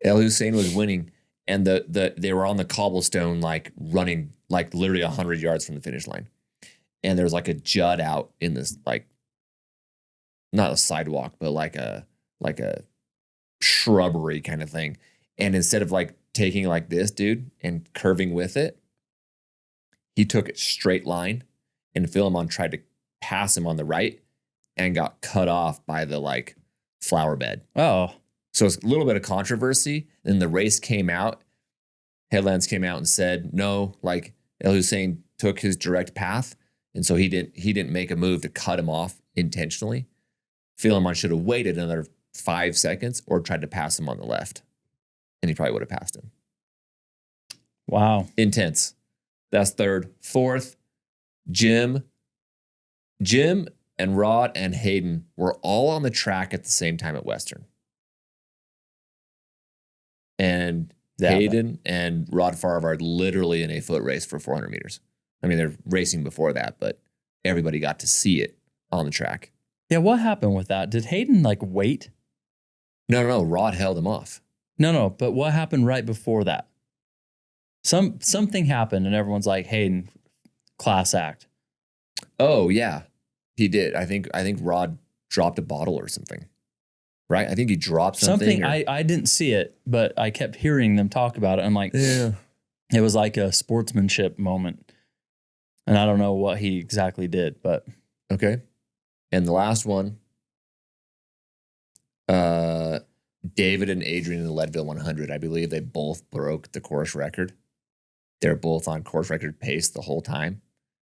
Speaker 2: El Hussein was winning, and they were on the cobblestone, like running like literally 100 yards from the finish line. And there was like a jut out in this, like, not a sidewalk, but like a shrubbery kind of thing. And instead of like taking like this, dude, and curving with it, he took it straight line, and Philemon tried to pass him on the right and got cut off by the like flower bed.
Speaker 1: Oh.
Speaker 2: So it's a little bit of controversy. Then the race came out. Headlands came out and said, no, like El Hussein took his direct path. And so he didn't make a move to cut him off intentionally. Philemon should have waited another 5 seconds or tried to pass him on the left. And he probably would have passed him.
Speaker 1: Wow.
Speaker 2: Intense. That's third. Fourth, Jim and Rod and Hayden were all on the track at the same time at Western. And Hayden and Rod Favre are literally in a foot race for 400 meters. I mean, they're racing before that, but everybody got to see it on the track.
Speaker 1: Yeah, what happened with that? Did Hayden like wait?
Speaker 2: No. Rod held him off.
Speaker 1: No. But what happened right before that? Something happened, and everyone's like, Hayden, class act.
Speaker 2: Oh yeah, he did. I think Rod dropped a bottle or something. Right? I think he dropped something.
Speaker 1: I didn't see it, but I kept hearing them talk about it. I'm like,
Speaker 2: yeah,
Speaker 1: it was like a sportsmanship moment. And I don't know what he exactly did, but.
Speaker 2: Okay. And the last one, David and Adrian in the Leadville 100, I believe they both broke the course record. They're both on course record pace the whole time.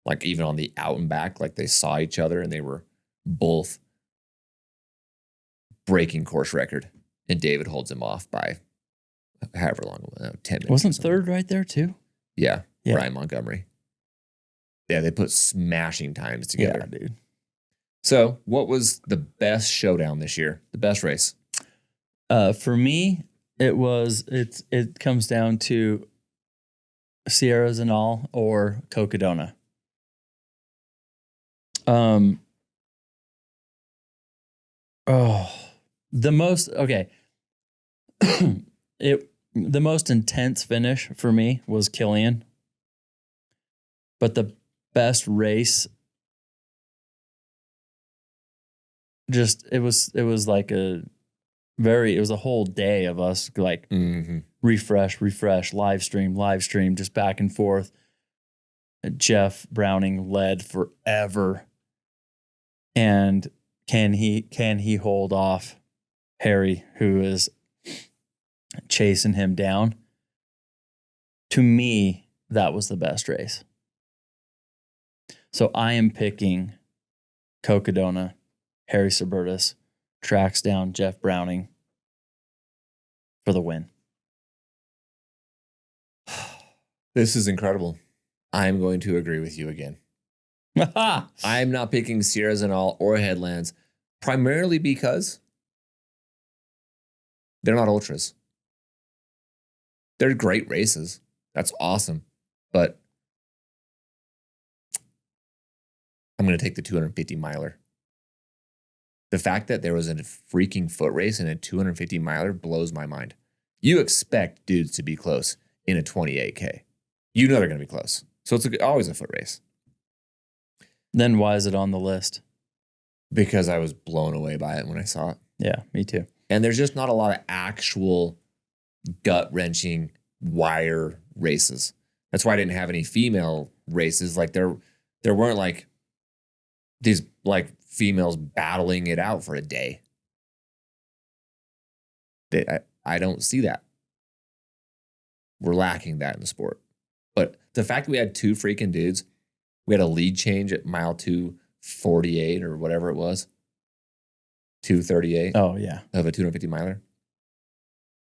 Speaker 2: Like even on the out and back, like they saw each other and they were both breaking course record. And David holds him off by however long, 10 minutes.
Speaker 1: Wasn't third right there too?
Speaker 2: Yeah. Brian Montgomery. Yeah, they put smashing times together.
Speaker 1: Yeah, dude.
Speaker 2: So, what was the best showdown this year? The best race?
Speaker 1: For me, it comes down to Sierra Zenal or Cocodona. The most intense finish for me was Killian. But the best race, it was like it was a whole day of us like refresh, live stream, just back and forth. Jeff Browning led forever. And can he hold off Harry, who is chasing him down? To me, that was the best race. So I am picking Cocodona. Harry Suburtis tracks down Jeff Browning for the win.
Speaker 2: This is incredible. I'm going to agree with you again. I'm not picking Sierras and All or Headlands, primarily because they're not ultras. They're great races. That's awesome. But I'm going to take the 250 miler. The fact that there was a freaking foot race in a 250 miler blows my mind. You expect dudes to be close in a 28K. You know they're going to be close. So it's always a foot race.
Speaker 1: Then why is it on the list?
Speaker 2: Because I was blown away by it when I saw it.
Speaker 1: Yeah, me too.
Speaker 2: And there's just not a lot of actual gut-wrenching wire races. That's why I didn't have any female races. Like there weren't like these like females battling it out for a day. I don't see that. We're lacking that in the sport. But the fact that we had two freaking dudes, we had a lead change at mile 248 or whatever it was. 238.
Speaker 1: Oh, yeah.
Speaker 2: Of a 250 miler.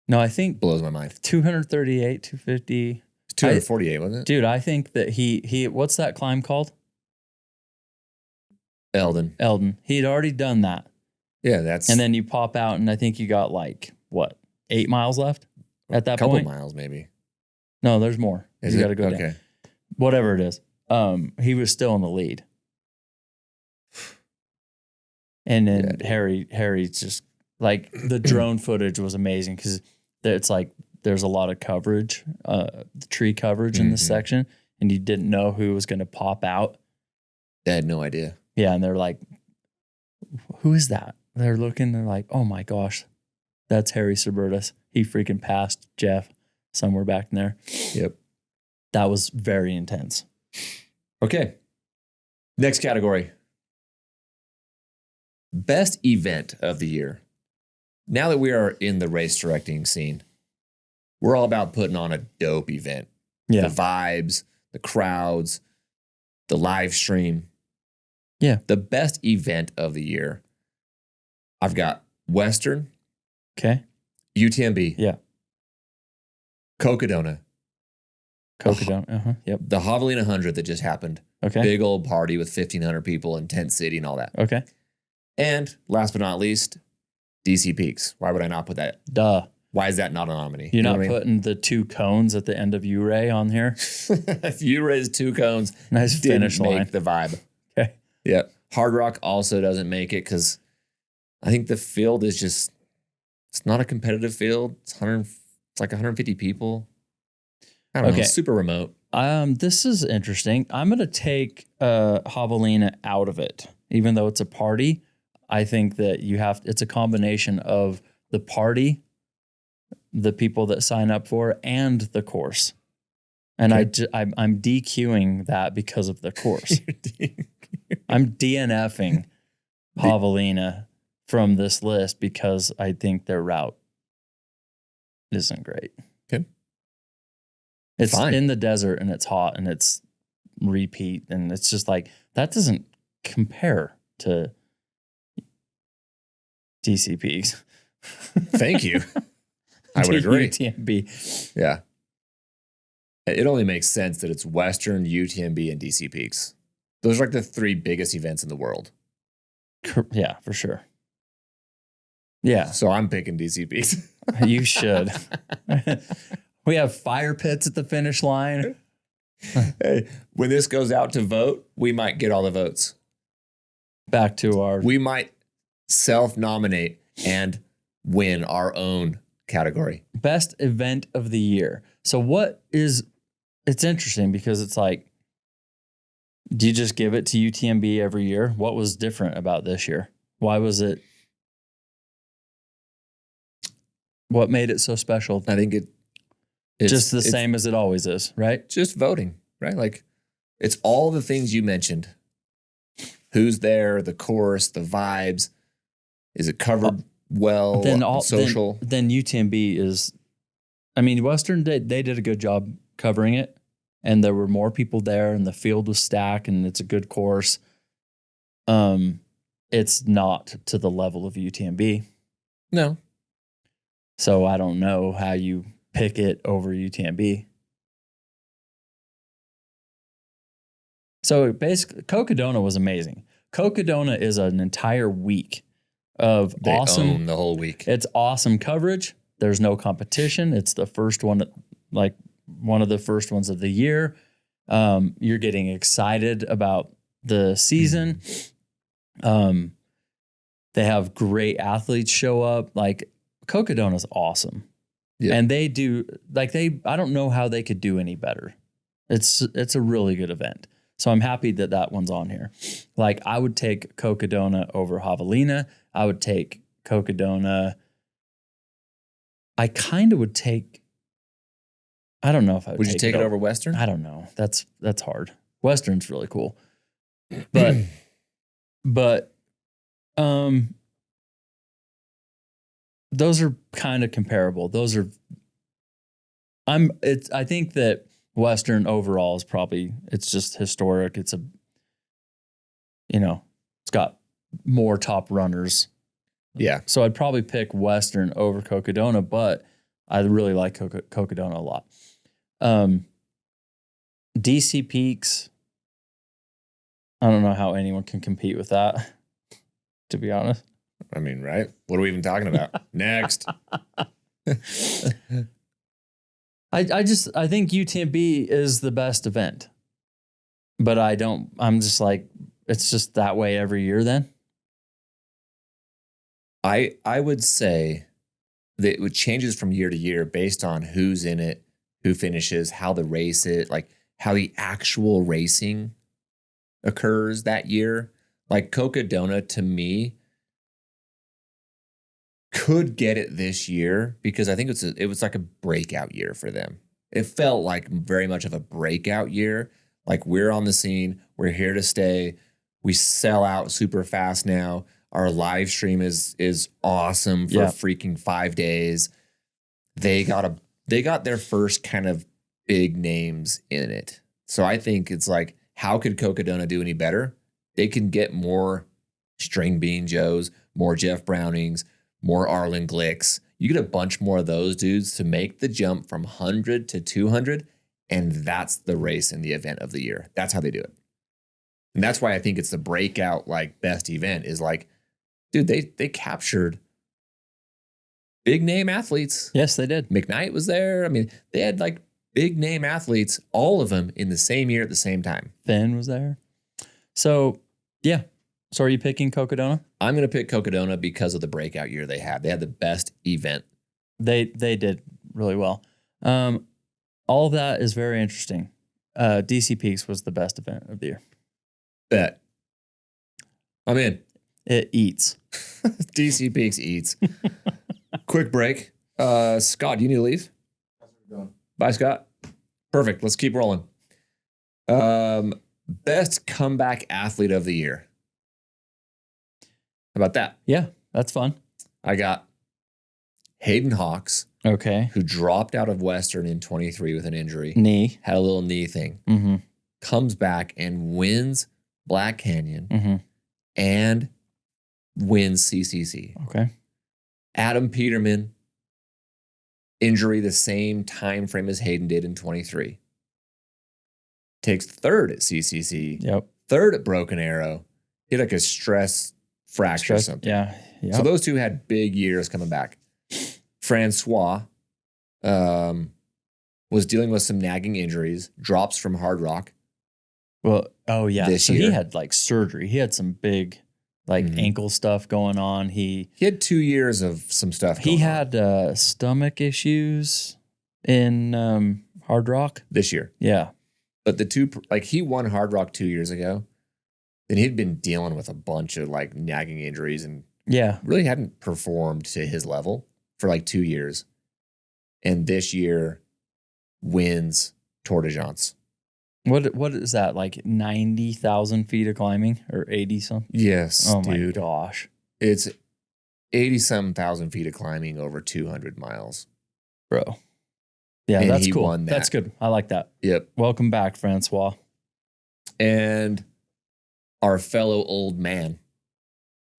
Speaker 1: No, I think
Speaker 2: Blows my mind.
Speaker 1: 238, 250.
Speaker 2: 248, wasn't it?
Speaker 1: Dude, I think that he what's that climb called?
Speaker 2: Eldon.
Speaker 1: He'd already done that.
Speaker 2: Yeah, that's...
Speaker 1: And then you pop out, and I think you got like, what, 8 miles left at that point?
Speaker 2: A couple miles, maybe.
Speaker 1: No, there's more.
Speaker 2: You
Speaker 1: got to go down. Whatever it is. He was still in the lead. And then Harry's just like the drone footage was amazing because it's like there's a lot of coverage, the tree coverage in this section, and you didn't know who was going to pop out.
Speaker 2: They had no idea.
Speaker 1: Yeah, and they're like, who is that? They're looking, they're like, oh my gosh, that's Harry Suburtis. He freaking passed Jeff somewhere back in there.
Speaker 2: Yep.
Speaker 1: That was very intense.
Speaker 2: Okay. Next category. Best event of the year. Now that we are in the race directing scene, we're all about putting on a dope event.
Speaker 1: Yeah.
Speaker 2: The vibes, the crowds, the live stream.
Speaker 1: Yeah.
Speaker 2: The best event of the year. I've got Western.
Speaker 1: Okay.
Speaker 2: UTMB.
Speaker 1: Yeah.
Speaker 2: Cocodona.
Speaker 1: Yep.
Speaker 2: The Javelina Jundred that just happened.
Speaker 1: Okay.
Speaker 2: Big old party with 1,500 people in Tent City and all that.
Speaker 1: Okay.
Speaker 2: And last but not least, DC Peaks. Why would I not put that?
Speaker 1: Duh.
Speaker 2: Why is that not a nominee?
Speaker 1: You're not putting the 2 cones at the end of Uray on here?
Speaker 2: Uray's 2 cones.
Speaker 1: Nice finish line.
Speaker 2: Make the vibe.
Speaker 1: Okay.
Speaker 2: Yep. Hard Rock also doesn't make it because I think the field is just, it's not a competitive field. It's like 150 people. I don't know. Super remote.
Speaker 1: This is interesting. I'm going to take Javelina out of it. Even though it's a party, I think that it's a combination of the party, the people that sign up for, and the course. And okay. I'm DQing that because of the course. I'm DNFing Javelina from this list because I think their route isn't great.
Speaker 2: Okay.
Speaker 1: It's fine. In the desert and it's hot and it's repeat. And it's just like, that doesn't compare to DC Peaks.
Speaker 2: Thank you. I would agree.
Speaker 1: UTMB.
Speaker 2: Yeah. It only makes sense that it's Western, UTMB, and DC Peaks. Those are like the 3 biggest events in the world.
Speaker 1: Yeah, for sure. Yeah.
Speaker 2: So I'm picking DC Peaks.
Speaker 1: You should. We have fire pits at the finish line.
Speaker 2: Hey, when this goes out to vote, we might get all the votes.
Speaker 1: Back to our...
Speaker 2: We might self-nominate and win our own category.
Speaker 1: Best event of the year. So it's interesting because it's like, do you just give it to UTMB every year? What was different about this year? Why was it? What made it so special?
Speaker 2: I think
Speaker 1: Just the same as it always is, right?
Speaker 2: Just voting, right? Like it's all the things you mentioned. Who's there, the course, the vibes. Is it covered well, social?
Speaker 1: Then UTMB is, I mean, Western, they did a good job covering it. And there were more people there and the field was stacked and it's a good course. It's not to the level of UTMB.
Speaker 2: No.
Speaker 1: So I don't know how you pick it over UTMB. So basically, Cocodona was amazing. Cocodona is an entire week of awesome.
Speaker 2: They own the whole week.
Speaker 1: It's awesome coverage. There's no competition. It's the first one, like one of the first ones of the year. You're getting excited about the season. They have great athletes show up. Like Cocodona is awesome. Yeah. And they do I don't know how they could do any better. It's a really good event. So I'm happy that that one's on here. Like I would take Cocodona over Javelina. I would take Cocodona. I kind of would take, I don't know if I would.
Speaker 2: Would you take it over Western?
Speaker 1: I don't know. That's hard. Western's really cool. But those are kind of comparable. I think that Western overall is probably, it's just historic. It's it's got more top runners.
Speaker 2: Yeah.
Speaker 1: So I'd probably pick Western over Cocodona, but I really like Cocodona a lot. DC Peaks, I don't know how anyone can compete with that, to be honest.
Speaker 2: I mean, right? What are we even talking about? Next.
Speaker 1: I think UTMB is the best event, but I'm just like, it's just that way every year then.
Speaker 2: I would say that it changes from year to year based on who's in it, who finishes, how the race it, like how the actual racing occurs that year. Like Cocodona to me could get it this year because I think it was like a breakout year for them. It felt like very much of a breakout year. Like we're on the scene, we're here to stay. We sell out super fast now. Our live stream is awesome for freaking 5 days. They got their first kind of big names in it. So I think it's like, how could Cocodona do any better? They can get more String Bean Joes, more Jeff Brownings, more Arlen Glicks. You get a bunch more of those dudes to make the jump from 100 to 200, and that's the race in the event of the year. That's how they do it. And that's why I think it's the breakout, like, best event is like, dude, they captured big name athletes.
Speaker 1: Yes, they did.
Speaker 2: McKnight was there. I mean, they had like big name athletes, all of them in the same year at the same time.
Speaker 1: Finn was there. So, yeah. So are you picking Cocodona?
Speaker 2: I'm going to pick Cocodona because of the breakout year they had. They had the best event.
Speaker 1: They did really well. All of that is very interesting. DC Peaks was the best event of the year.
Speaker 2: Bet. I'm in.
Speaker 1: It eats.
Speaker 2: DC Peaks eats. Quick break. Scott, do you need to leave? Bye, Scott. Perfect. Let's keep rolling. Best comeback athlete of the year. How about that?
Speaker 1: Yeah, that's fun.
Speaker 2: I got Hayden Hawks.
Speaker 1: Okay.
Speaker 2: Who dropped out of Western in 23 with an injury.
Speaker 1: Knee.
Speaker 2: Had a little knee thing.
Speaker 1: Mm-hmm.
Speaker 2: Comes back and wins Black Canyon and wins CCC.
Speaker 1: Okay.
Speaker 2: Adam Peterman, injury the same time frame as Hayden did in 23. Takes third at CCC.
Speaker 1: Yep.
Speaker 2: Third at Broken Arrow. He had like a stress fracture or something.
Speaker 1: Yeah. Yep.
Speaker 2: So those two had big years coming back. Francois was dealing with some nagging injuries, drops from Hard Rock.
Speaker 1: Well, oh yeah.
Speaker 2: So year.
Speaker 1: He had like surgery. He had some big ankle stuff going on. He
Speaker 2: had 2 years of some stuff going on.
Speaker 1: He had stomach issues in Hard Rock.
Speaker 2: This year.
Speaker 1: Yeah.
Speaker 2: But the two, like he won Hard Rock 2 years ago. Then he'd been dealing with a bunch of like nagging injuries and really hadn't performed to his level for like 2 years. And this year wins Tour de France.
Speaker 1: What is that, like 90,000 feet of climbing or 80 something?
Speaker 2: Yes,
Speaker 1: Oh
Speaker 2: dude.
Speaker 1: my gosh.
Speaker 2: It's 80-some thousand feet of climbing over 200 miles.
Speaker 1: Bro. Yeah,
Speaker 2: And
Speaker 1: that's
Speaker 2: he
Speaker 1: cool.
Speaker 2: won that.
Speaker 1: That's good. I like that.
Speaker 2: Yep.
Speaker 1: Welcome back, Francois.
Speaker 2: And our fellow old man,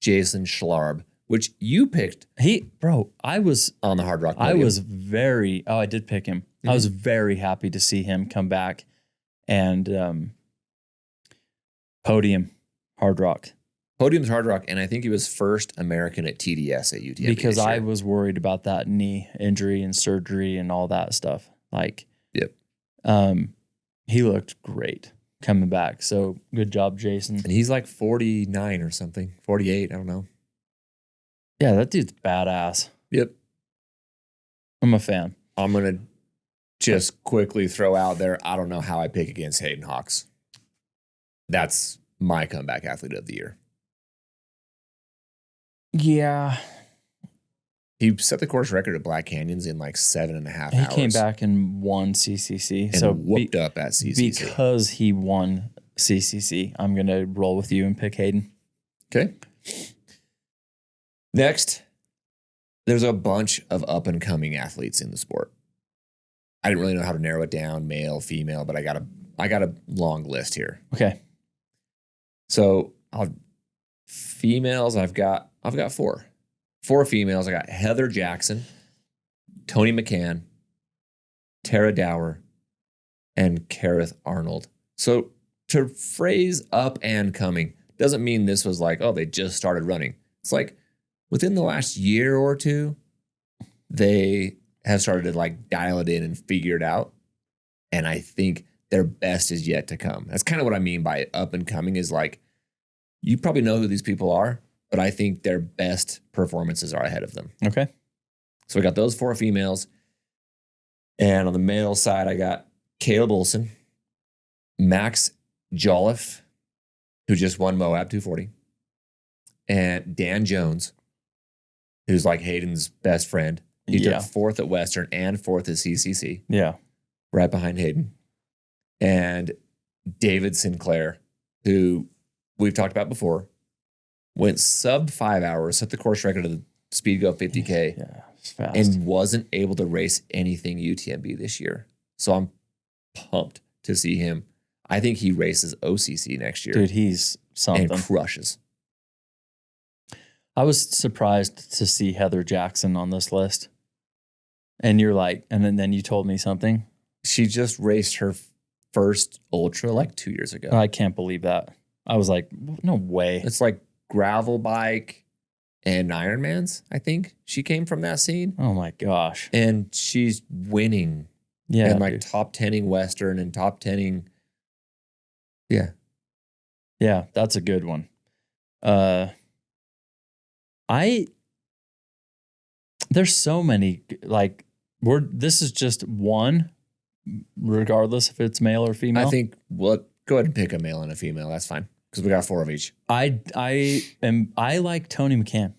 Speaker 2: Jason Schlarb, which you picked.
Speaker 1: I was
Speaker 2: on the Hard Rock podium.
Speaker 1: I did pick him. Mm-hmm. I was very happy to see him come back and podium Hard Rock.
Speaker 2: Podium's Hard Rock, and I think he was first American at TDS at UTMB.
Speaker 1: Because I was worried about that knee injury and surgery and all that stuff. Like,
Speaker 2: yep.
Speaker 1: He looked great coming back. So good job, Jason.
Speaker 2: And he's like 49 or something, 48, I don't know.
Speaker 1: Yeah, that dude's badass.
Speaker 2: Yep.
Speaker 1: I'm a fan.
Speaker 2: I'm going to just quickly throw out there, I don't know how I pick against Hayden Hawks. That's my comeback athlete of the year.
Speaker 1: Yeah.
Speaker 2: He set the course record at Black Canyons in like 7.5 hours.
Speaker 1: He came back and won CCC.
Speaker 2: And so whooped up at CCC.
Speaker 1: Because he won CCC, I'm going to roll with you and pick Hayden.
Speaker 2: Okay. Next, there's a bunch of up-and-coming athletes in the sport. I didn't really know how to narrow it down, male, female, but I got a long list here.
Speaker 1: Okay.
Speaker 2: So females, I've got 4. 4 females. I got Heather Jackson, Tony McCann, Tara Dower, and Kareth Arnold. So to phrase up and coming doesn't mean this was like, oh, they just started running. It's like within the last year or two, they have started to like dial it in and figure it out. And I think their best is yet to come. That's kind of what I mean by up and coming is like, you probably know who these people are, but I think their best performances are ahead of them.
Speaker 1: Okay.
Speaker 2: So we got those 4 females. And on the male side, I got Caleb Olson, Max Jolliffe, who just won Moab 240, and Dan Jones, who's like Hayden's best friend. He took 4th at Western and 4th at CCC.
Speaker 1: Yeah.
Speaker 2: Right behind Hayden. And David Sinclair, who we've talked about before, went sub 5 hours, set the course record of the Speedgo 50K,
Speaker 1: fast.
Speaker 2: And wasn't able to race anything UTMB this year. So I'm pumped to see him. I think he races OCC next year.
Speaker 1: Dude, he's something.
Speaker 2: And crushes.
Speaker 1: I was surprised to see Heather Jackson on this list. And you're like, and then you told me something.
Speaker 2: She just raced her first ultra like 2 years ago.
Speaker 1: I can't believe that. I was like, no way.
Speaker 2: It's like gravel bike and Ironmans, I think. She came from that scene.
Speaker 1: Oh my gosh.
Speaker 2: And she's winning.
Speaker 1: Yeah.
Speaker 2: And like top 10ing Western and top 10ing. Yeah.
Speaker 1: Yeah, that's a good one. There's so many, like, this is just one, regardless if it's male or female.
Speaker 2: I think go ahead and pick a male and a female. That's fine. Because we got 4 of each.
Speaker 1: I like Tony McCann.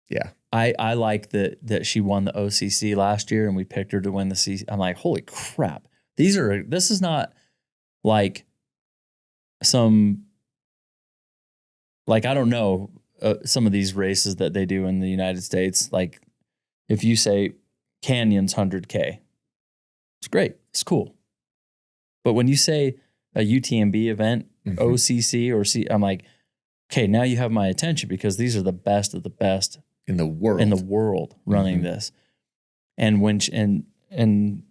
Speaker 2: Yeah.
Speaker 1: I like that she won the OCC last year and we picked her to win the CC. I'm like, holy crap. This is not like some, like, I don't know, some of these races that they do in the United States. Like if you say Canyons 100K, it's great. It's cool. But when you say a UTMB event, OCC or C, I'm like, okay, now you have my attention because these are the best of the best
Speaker 2: in the world
Speaker 1: running this. And when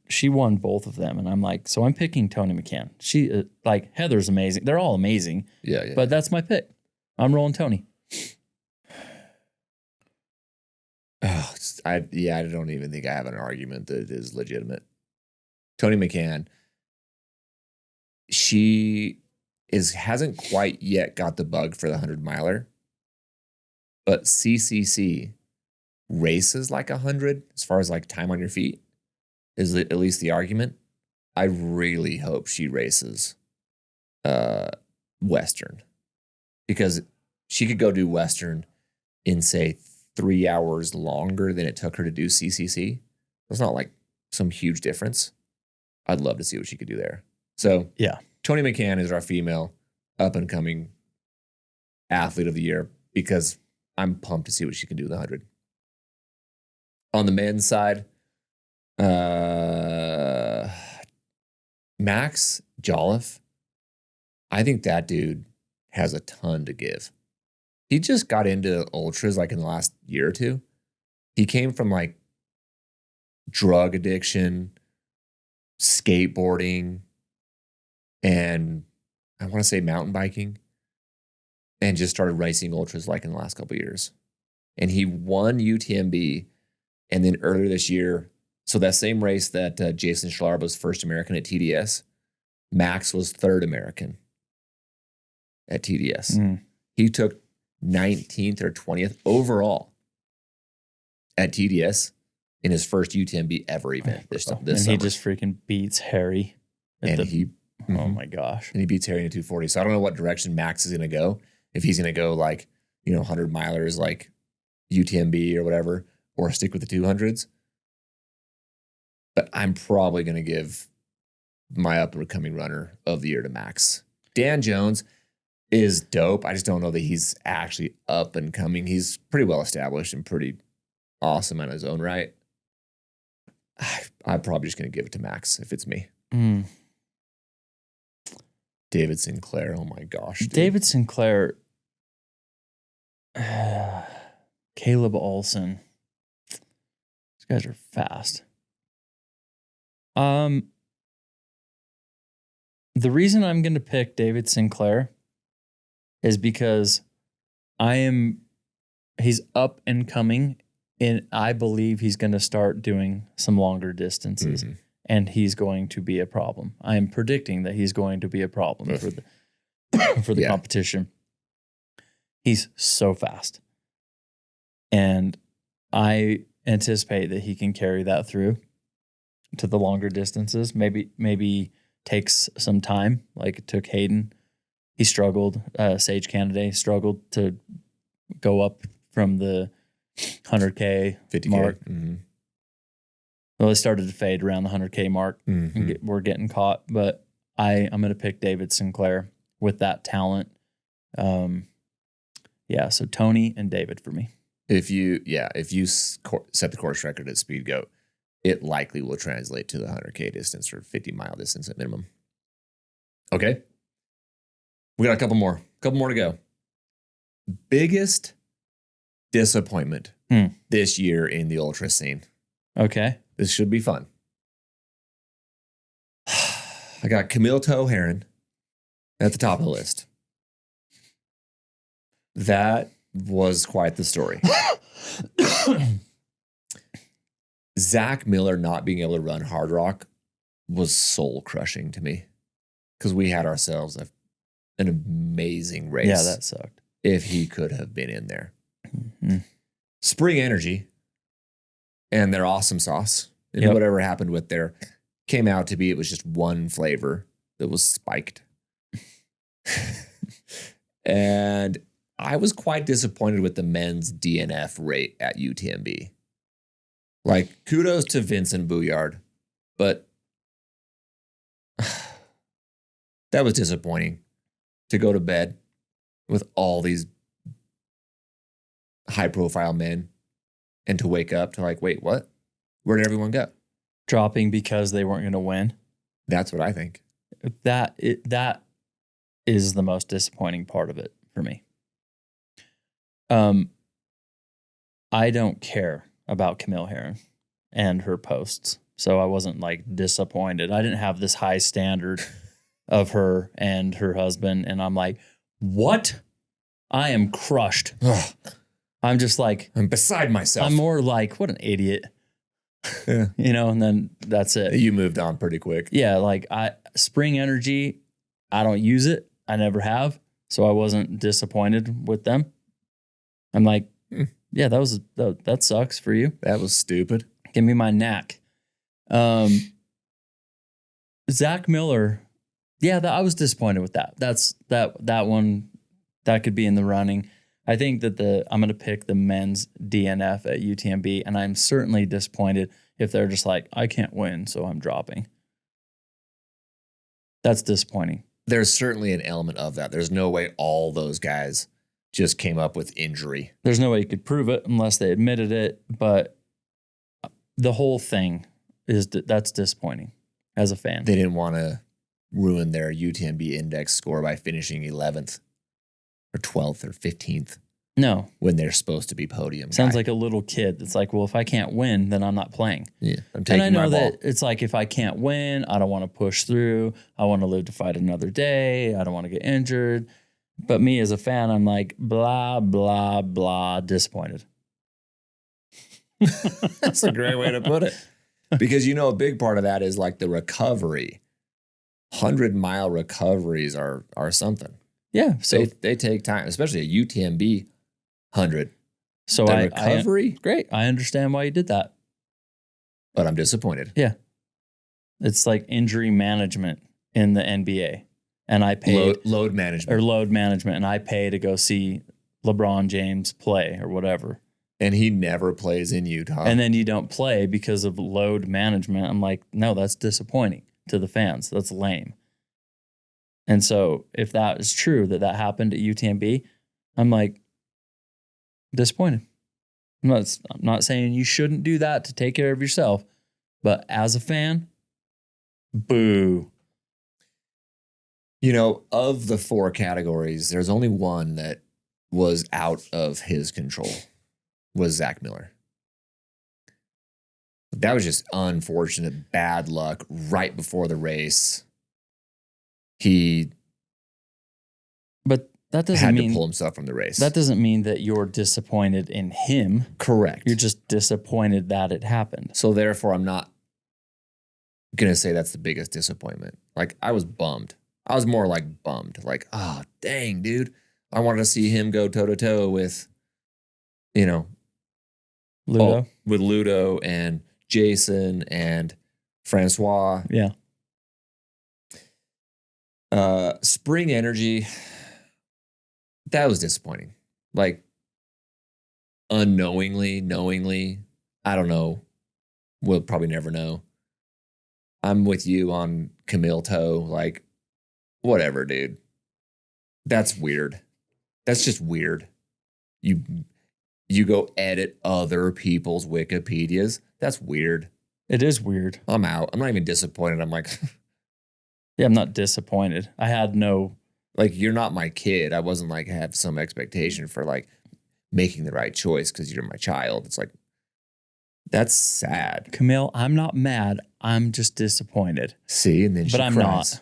Speaker 1: she won both of them, and I'm like, so I'm picking Tony McCann. She like Heather's amazing. They're all amazing.
Speaker 2: Yeah.
Speaker 1: But that's my pick. I'm rolling Tony.
Speaker 2: Oh, I don't even think I have an argument that is legitimate. Tony McCann. She hasn't quite yet got the bug for the 100-miler, but CCC races like 100 as far as like time on your feet is at least the argument. I really hope she races Western because she could go do Western in say 3 hours longer than it took her to do CCC. It's not like some huge difference. I'd love to see what she could do there. So
Speaker 1: Yeah.
Speaker 2: Tony McCann is our female up and coming athlete of the year because I'm pumped to see what she can do in the 100. On the men's side, Max Jolliffe, I think that dude has a ton to give. He just got into ultras like in the last year or two. He came from like drug addiction, skateboarding, and I want to say mountain biking, and just started racing ultras like in the last couple of years. And he won UTMB. And then earlier this year, so that same race that Jason Schlarb was first American at TDS, Max was third American at TDS. He took 19th or 20th overall at TDS in his first UTMB ever event this summer.
Speaker 1: He just freaking beats Harry. Oh my gosh.
Speaker 2: And he beats Harry in a 240. So I don't know what direction Max is going to go. If he's going to go like, 100 milers like UTMB or whatever, or stick with the 200s. But I'm probably going to give my up and coming runner of the year to Max. Dan Jones is dope. I just don't know that he's actually up and coming. He's pretty well established and pretty awesome on his own right. I'm probably just going to give it to Max if it's me. David Sinclair. Oh my gosh. Dude.
Speaker 1: David Sinclair. Caleb Olson. These guys are fast. The reason I'm going to pick David Sinclair is because he's up and coming, and I believe he's going to start doing some longer distances, and he's going to be a problem. I am predicting that he's going to be a problem for the competition. He's so fast, and I anticipate that he can carry that through to the longer distances. Maybe takes some time, like it took Hayden. He struggled. Sage Canaday struggled to go up from the 100K 50K mark. Well, they started to fade around the 100K mark. And we're getting caught, but I'm going to pick David Sinclair with that talent. So Tony and David for me.
Speaker 2: If you set the course record at Speed Goat, it likely will translate to the 100K distance or 50-mile distance at minimum. Okay. We got a couple more to go. Biggest disappointment this year in the ultra scene.
Speaker 1: Okay.
Speaker 2: This should be fun. I got Camille Toe-Heron at the top of the list. That was quite the story. Zach Miller not being able to run Hard Rock was soul crushing to me because we had ourselves an amazing race.
Speaker 1: Yeah, that sucked.
Speaker 2: If he could have been in there. Spring Energy and their awesome sauce and whatever happened with their came out to be, it was just one flavor that was spiked. And I was quite disappointed with the men's DNF rate at UTMB. Like, kudos to Vincent Bouillard, but that was disappointing to go to bed with all these high-profile men and to wake up to like, wait, what? Where did everyone go?
Speaker 1: Dropping because they weren't going to win.
Speaker 2: That's what I think.
Speaker 1: That is the most disappointing part of it for me. I don't care about Camille Herron and her posts, so I wasn't like disappointed. I didn't have this high standard of her and her husband, and I'm like, what? I am crushed. I'm just like,
Speaker 2: I'm beside myself.
Speaker 1: I'm more like, what an idiot.
Speaker 2: Yeah.
Speaker 1: And then that's it.
Speaker 2: You moved on pretty quick.
Speaker 1: Yeah, like Spring Energy, I don't use it. I never have. So I wasn't disappointed with them. I'm like, yeah, that sucks for you.
Speaker 2: That was stupid.
Speaker 1: Give me my knack. Zach Miller, yeah, I was disappointed with that. That one that could be in the running. I think that I'm going to pick the men's DNF at UTMB, and I'm certainly disappointed if they're just like, I can't win, so I'm dropping. That's disappointing.
Speaker 2: There's certainly an element of that. There's no way all those guys just came up with injury.
Speaker 1: There's no way you could prove it unless they admitted it. But the whole thing that's disappointing as a fan.
Speaker 2: They didn't want to ruin their UTMB index score by finishing 11th or 12th or 15th.
Speaker 1: No.
Speaker 2: When they're supposed to be podium.
Speaker 1: Sounds like a little kid that's like, well, if I can't win, then I'm not playing.
Speaker 2: Yeah, I'm taking my ball.
Speaker 1: And I know that it's like, if I can't win, I don't want to push through. I want to live to fight another day. I don't want to get injured. But me as a fan, I'm like, blah, blah, blah, disappointed.
Speaker 2: That's a great way to put it. Because, a big part of that is like the recovery. 100-mile recoveries are something.
Speaker 1: Yeah. So
Speaker 2: they take time, especially a UTMB 100.
Speaker 1: So
Speaker 2: the recovery?
Speaker 1: Great. I understand why you did that.
Speaker 2: But I'm disappointed.
Speaker 1: Yeah. It's like injury management in the NBA. And I paid
Speaker 2: load management.
Speaker 1: Or load management. And I pay to go see LeBron James play or whatever.
Speaker 2: And he never plays in Utah.
Speaker 1: And then you don't play because of load management. I'm like, no, that's disappointing to the fans. That's lame. And so if that is true, that happened at UTMB, I'm like, disappointed. I'm not saying you shouldn't do that to take care of yourself, but as a fan, boo.
Speaker 2: Of the 4 categories, there's only one that was out of his control, was Zach Miller. That was just unfortunate, bad luck right before the race.
Speaker 1: But that doesn't
Speaker 2: had
Speaker 1: mean
Speaker 2: to pull himself from the race.
Speaker 1: That doesn't mean that you're disappointed in him.
Speaker 2: Correct.
Speaker 1: You're just disappointed that it happened.
Speaker 2: So therefore, I'm not going to say that's the biggest disappointment. Like, I was bummed. I was more like bummed. Like, oh, dang, dude. I wanted to see him go toe-to-toe with,
Speaker 1: Ludo.
Speaker 2: With Ludo and Jason and Francois.
Speaker 1: Yeah.
Speaker 2: Spring Energy, that was disappointing. Like, unknowingly, knowingly, I don't know. We'll probably never know. I'm with you on Camille Toe. Like, whatever, dude. That's weird. That's just weird. You go edit other people's Wikipedias. That's weird.
Speaker 1: It is weird.
Speaker 2: I'm out. I'm not even disappointed. I'm like...
Speaker 1: Yeah, I'm not disappointed. I had no...
Speaker 2: Like, you're not my kid. I wasn't like, have some expectation for like making the right choice because you're my child. It's like, that's sad.
Speaker 1: Camille, I'm not mad. I'm just disappointed.
Speaker 2: See, and then she
Speaker 1: I'm
Speaker 2: cries.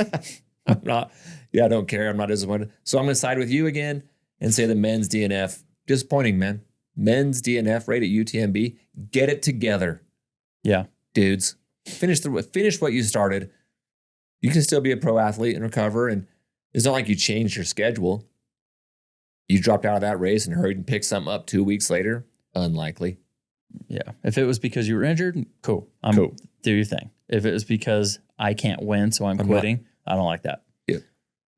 Speaker 1: not.
Speaker 2: I'm not. Yeah, I don't care. I'm not disappointed. So I'm going to side with you again and say the men's DNF. Disappointing, man. Men's DNF rate at UTMB. Get it together.
Speaker 1: Yeah.
Speaker 2: Dudes. Finish what you started. You can still be a pro athlete and recover. And it's not like you changed your schedule. You dropped out of that race and hurried and picked something up 2 weeks later. Unlikely.
Speaker 1: Yeah. If it was because you were injured, cool.
Speaker 2: Cool.
Speaker 1: Do your thing. If it was because I can't win, so I'm quitting, I don't like that.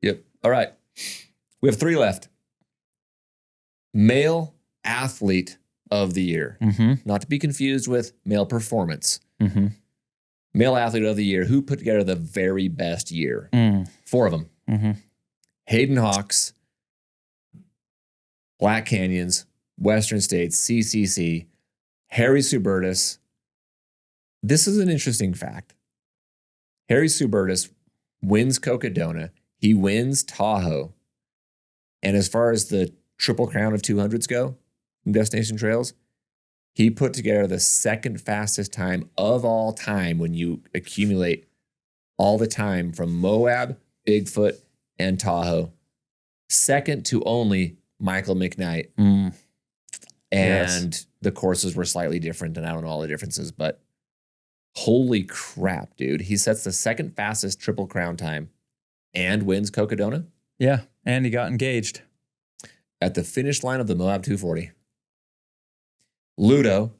Speaker 2: Yep. All right. We have 3 left. Male athlete of the year.
Speaker 1: Mm-hmm.
Speaker 2: Not to be confused with male performance.
Speaker 1: Mm-hmm.
Speaker 2: Male athlete of the year. Who put together the very best year? 4 of them.
Speaker 1: Mm-hmm.
Speaker 2: Hayden Hawks, Black Canyons, Western States, CCC, Harry Subertis. This is an interesting fact. Harry Subertis wins Cocodona. He wins Tahoe. And as far as the Triple Crown of 200s go, from Destination Trails, he put together the second fastest time of all time when you accumulate all the time from Moab, Bigfoot, and Tahoe. Second to only Michael McKnight. And the courses were slightly different, and I don't know all the differences, but holy crap, dude. He sets the second fastest Triple Crown time and wins Cocodona.
Speaker 1: Yeah, and he got engaged.
Speaker 2: At the finish line of the Moab 240. Ludo,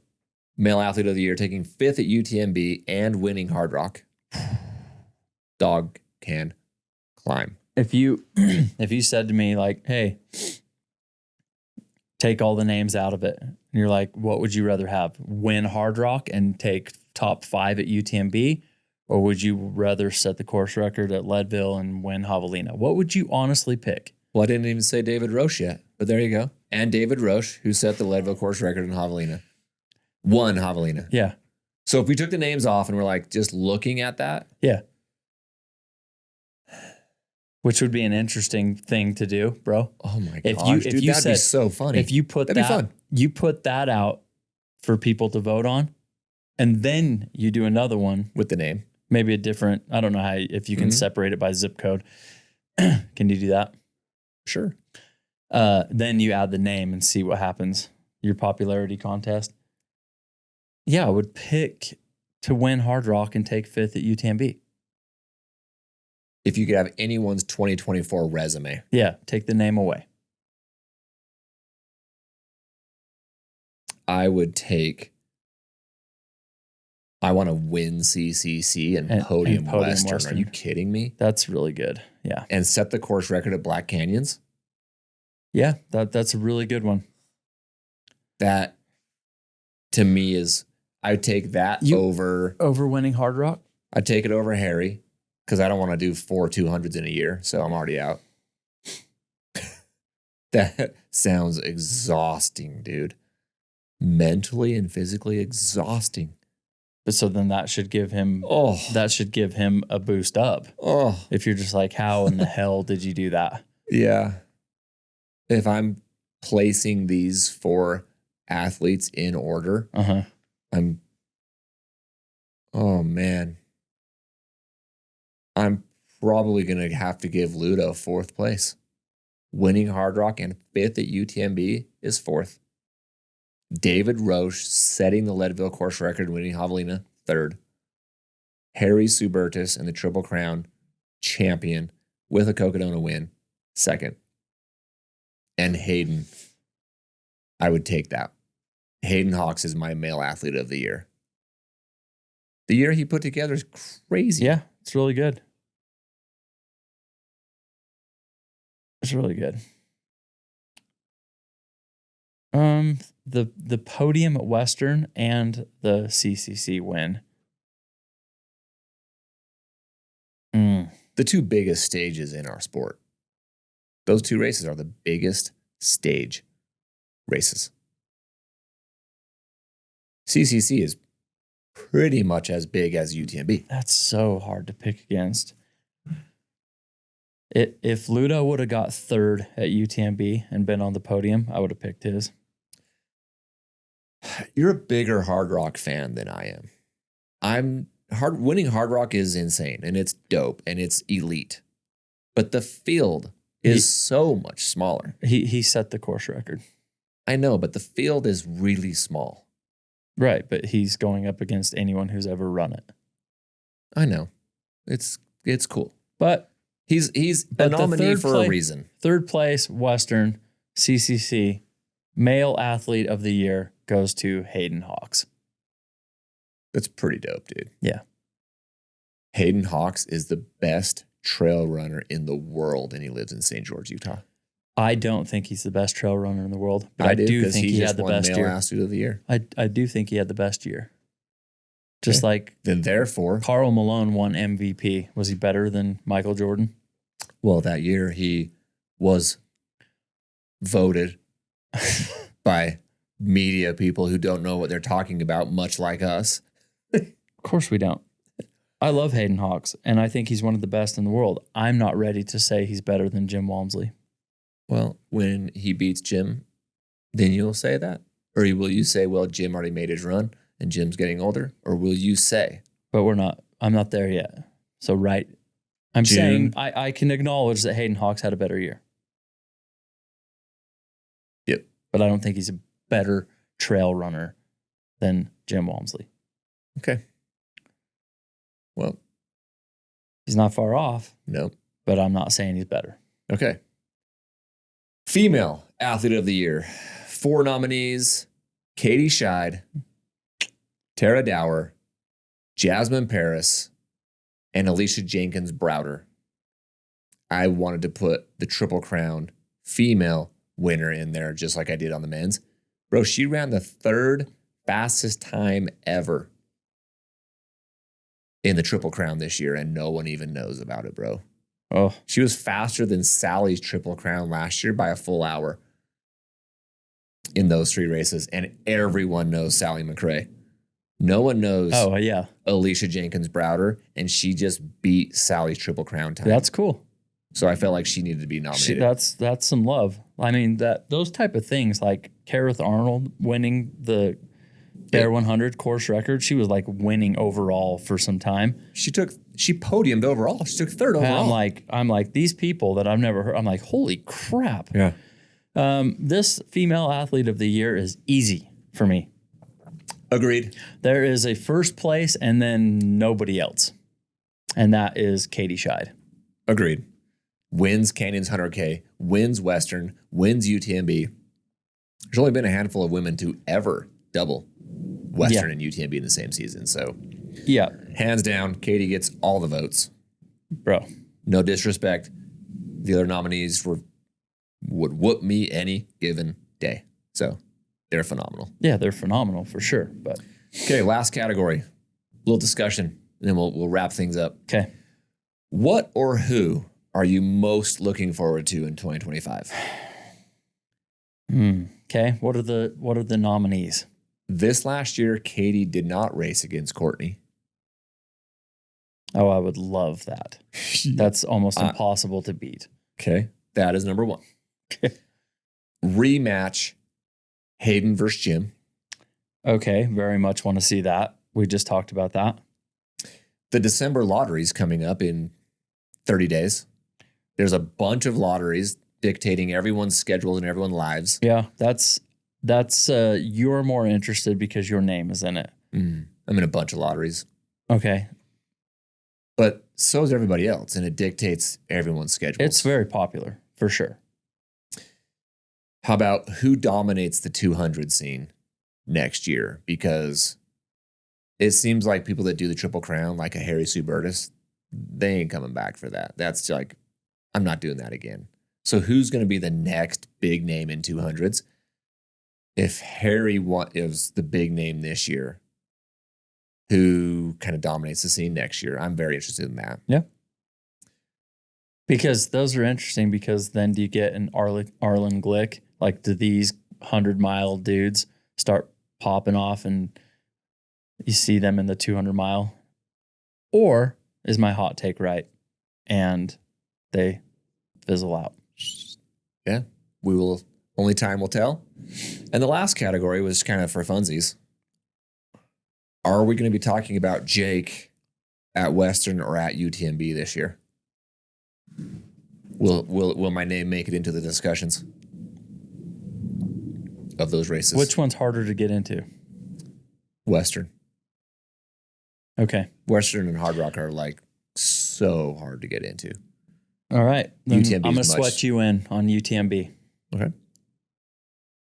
Speaker 2: male athlete of the year, taking 5th at UTMB and winning Hard Rock. Dog can climb.
Speaker 1: If you said to me like, hey, take all the names out of it, and you're like, what would you rather have? Win Hard Rock and take top 5 at UTMB, Or would you rather set the course record at Leadville and win Javelina? What would you honestly pick?
Speaker 2: Well, I didn't even say David Roche yet, but there you go. And David Roche, who set the Leadville course record in Javelina. Won Javelina.
Speaker 1: Yeah.
Speaker 2: So if we took the names off and we're like just looking at that.
Speaker 1: Yeah. Which would be an interesting thing to do, bro.
Speaker 2: Oh my gosh, dude, that'd be so funny.
Speaker 1: If you put
Speaker 2: that'd be fun.
Speaker 1: You put that out for people to vote on, and then you do another one
Speaker 2: with the name.
Speaker 1: Maybe a different, I don't know how, if you can separate it by zip code. Can you do that?
Speaker 2: Sure.
Speaker 1: Then you add the name and see what happens. Your popularity contest. Yeah, I would pick to win Hard Rock and take 5th at UTMB.
Speaker 2: If you could have anyone's 2024 resume.
Speaker 1: Yeah, take the name away.
Speaker 2: I would take, I want to win CCC and Podium Western. Are you kidding me?
Speaker 1: That's really good. Yeah.
Speaker 2: And set the course record at Black Canyons.
Speaker 1: Yeah, that's a really good one.
Speaker 2: That, to me, is, I would take that over
Speaker 1: winning Hard Rock.
Speaker 2: I'd take it over Harry because I don't want to do 4 200s in a year, so I'm already out. That sounds exhausting, dude. Mentally and physically exhausting.
Speaker 1: But so then that should give him a boost up.
Speaker 2: Oh,
Speaker 1: if you're just like, how in the hell did you do that?
Speaker 2: Yeah. If I'm placing these 4 athletes in order, oh man, I'm probably going to have to give Ludo 4th place. Winning Hard Rock and 5th at UTMB is 4th. David Roche setting the Leadville course record, winning Javelina, 3rd. Harry Subertis and the Triple Crown champion with a Cocodona win, 2nd. And Hayden, I would take that. Hayden Hawks is my male athlete of the year. The year he put together is crazy.
Speaker 1: Yeah, it's really good. It's really good. The Podium at Western and the CCC win.
Speaker 2: The 2 biggest stages in our sport. Those 2 races are the biggest stage races. CCC is pretty much as big as UTMB.
Speaker 1: That's so hard to pick against. If Ludo would have got 3rd at UTMB and been on the podium, I would have picked his.
Speaker 2: You're a bigger Hard Rock fan than I am. Winning Hard Rock is insane and it's dope and it's elite. But the field is so much smaller.
Speaker 1: He set the course record.
Speaker 2: I know, but the field is really small.
Speaker 1: Right, but he's going up against anyone who's ever run it.
Speaker 2: I know. It's cool.
Speaker 1: But
Speaker 2: he's a nominee for a reason.
Speaker 1: 3rd place, Western, CCC, male athlete of the year goes to Hayden Hawks.
Speaker 2: That's pretty dope, dude.
Speaker 1: Yeah.
Speaker 2: Hayden Hawks is the best trail runner in the world, and he lives in St. George, Utah.
Speaker 1: I don't think he's the best trail runner in the world, but
Speaker 2: I do
Speaker 1: think he had the best year.
Speaker 2: Athlete of the year.
Speaker 1: I do think he had the best year. Just like
Speaker 2: then, therefore,
Speaker 1: Karl Malone won MVP. Was he better than Michael Jordan?
Speaker 2: Well, that year he was voted by media people who don't know what they're talking about, much like us.
Speaker 1: Of course we don't. I love Hayden Hawks, and I think he's one of the best in the world. I'm not ready to say he's better than Jim Walmsley.
Speaker 2: Well, when he beats Jim, then you'll say that? Or will you say, well, Jim already made his run and Jim's getting older? Or will you say?
Speaker 1: But I'm not there yet. So I'm saying I can acknowledge that Hayden Hawks had a better year.
Speaker 2: Yep.
Speaker 1: But I don't think he's a better trail runner than Jim Walmsley.
Speaker 2: Okay. Well,
Speaker 1: he's not far off.
Speaker 2: No.
Speaker 1: But I'm not saying he's better.
Speaker 2: Okay. Female athlete of the year. 4 nominees: Katie Scheid, Tara Dower, Jasmine Paris, and Alicia Jenkins Browder. I wanted to put the Triple Crown female winner in there, just like I did on the men's. Bro, she ran the 3rd fastest time ever in the Triple Crown this year, and no one even knows about it, bro.
Speaker 1: Oh,
Speaker 2: She was faster than Sally's Triple Crown last year by a full hour in those 3 races, and everyone knows Sally McRae. No one knows
Speaker 1: yeah.
Speaker 2: Alicia Jenkins Browder, and she just beat Sally's Triple Crown time.
Speaker 1: That's cool.
Speaker 2: So I felt like she needed to be nominated.
Speaker 1: That's some love. I mean, those type of things, like Kareth Arnold winning the Bear 100 course record, she was like winning overall for some time.
Speaker 2: She podiumed overall. She took 3rd overall.
Speaker 1: And I'm like these people that I've never heard. I'm like, holy crap.
Speaker 2: Yeah.
Speaker 1: This female athlete of the year is easy for me.
Speaker 2: Agreed.
Speaker 1: There is a first place and then nobody else. And that is Katie Scheid.
Speaker 2: Agreed. Wins Canyons 100K, wins Western, wins UTMB. There's only been a handful of women to ever double Western and UTMB in the same season. So,
Speaker 1: yeah,
Speaker 2: hands down, Katie gets all the votes.
Speaker 1: Bro.
Speaker 2: No disrespect. The other nominees would whoop me any given day. So, they're phenomenal.
Speaker 1: Yeah, they're phenomenal for sure. But
Speaker 2: okay, last category. Little discussion, and then we'll wrap things up.
Speaker 1: Okay.
Speaker 2: What or who are you most looking forward to in 2025?
Speaker 1: Okay. What are the nominees?
Speaker 2: This last year, Katie did not race against Courtney.
Speaker 1: Oh, I would love that. That's almost impossible to beat.
Speaker 2: Okay. That is number 1.
Speaker 1: Okay.
Speaker 2: Rematch Hayden versus Jim.
Speaker 1: Okay. Very much want to see that. We just talked about that.
Speaker 2: The December lottery's coming up in 30 days. There's a bunch of lotteries dictating everyone's schedules and everyone's lives.
Speaker 1: Yeah, that's you're more interested because your name is in it.
Speaker 2: I'm in a bunch of lotteries.
Speaker 1: Okay.
Speaker 2: But so is everybody else, and it dictates everyone's schedules.
Speaker 1: It's very popular, for sure.
Speaker 2: How about who dominates the 200 scene next year? Because it seems like people that do the Triple Crown, like a Harry Sue Burtis, they ain't coming back for that. That's like, I'm not doing that again. So who's going to be the next big name in 200s? If Harry is the big name this year, who kind of dominates the scene next year? I'm very interested in that.
Speaker 1: Yeah. Because those are interesting, because then do you get an Arlen Glick? Like, do these 100-mile dudes start popping off and you see them in the 200-mile? Or is my hot take right and they fizzle out?
Speaker 2: Yeah, we will. Only time will tell. And the last category was kind of for funsies. Are we going to be talking about Jake at Western or at UTMB this year? Will my name make it into the discussions of those races?
Speaker 1: Which one's harder to get into?
Speaker 2: Western.
Speaker 1: Okay.
Speaker 2: Western and Hard Rock are like so hard to get into.
Speaker 1: All right. UTMB I'm going to
Speaker 2: is
Speaker 1: sweat you in on UTMB.
Speaker 2: Okay.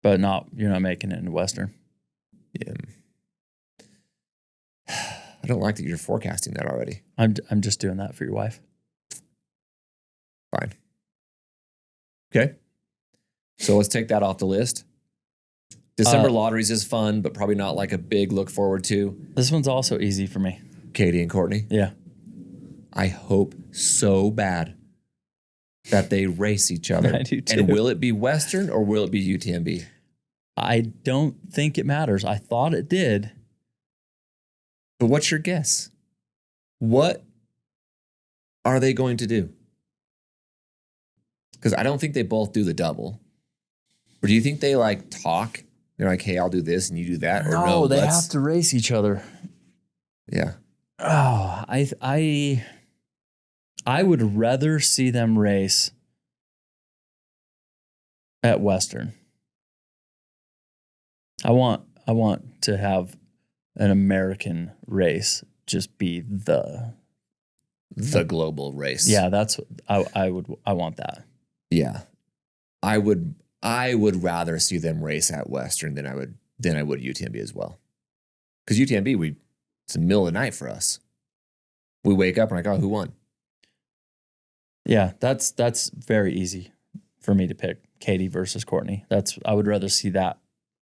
Speaker 1: But you're not making it into Western.
Speaker 2: Yeah. I don't like that you're forecasting that already.
Speaker 1: I'm just doing that for your wife.
Speaker 2: Fine. Okay. So let's take that off the list. December lotteries is fun, but probably not like a big look forward to.
Speaker 1: This one's also easy for me.
Speaker 2: Katie and Courtney.
Speaker 1: Yeah.
Speaker 2: I hope so bad that they race each other.
Speaker 1: I do too.
Speaker 2: And will it be Western or will it be UTMB?
Speaker 1: I don't think it matters. I thought it did.
Speaker 2: But what's your guess? What are they going to do? Because I don't think they both do the double. Or do you think they like talk? They're like, hey, I'll do this and you do that. Or no,
Speaker 1: they have to race each other.
Speaker 2: Yeah.
Speaker 1: Oh, I would rather see them race at Western. I want to have an American race just be the
Speaker 2: global race.
Speaker 1: Yeah, that's I want that.
Speaker 2: Yeah. I would rather see them race at Western than I would UTMB as well. Because UTMB, it's the middle of the night for us. We wake up and like, oh, who won?
Speaker 1: Yeah, that's very easy for me to pick. Katie versus Courtney. I would rather see that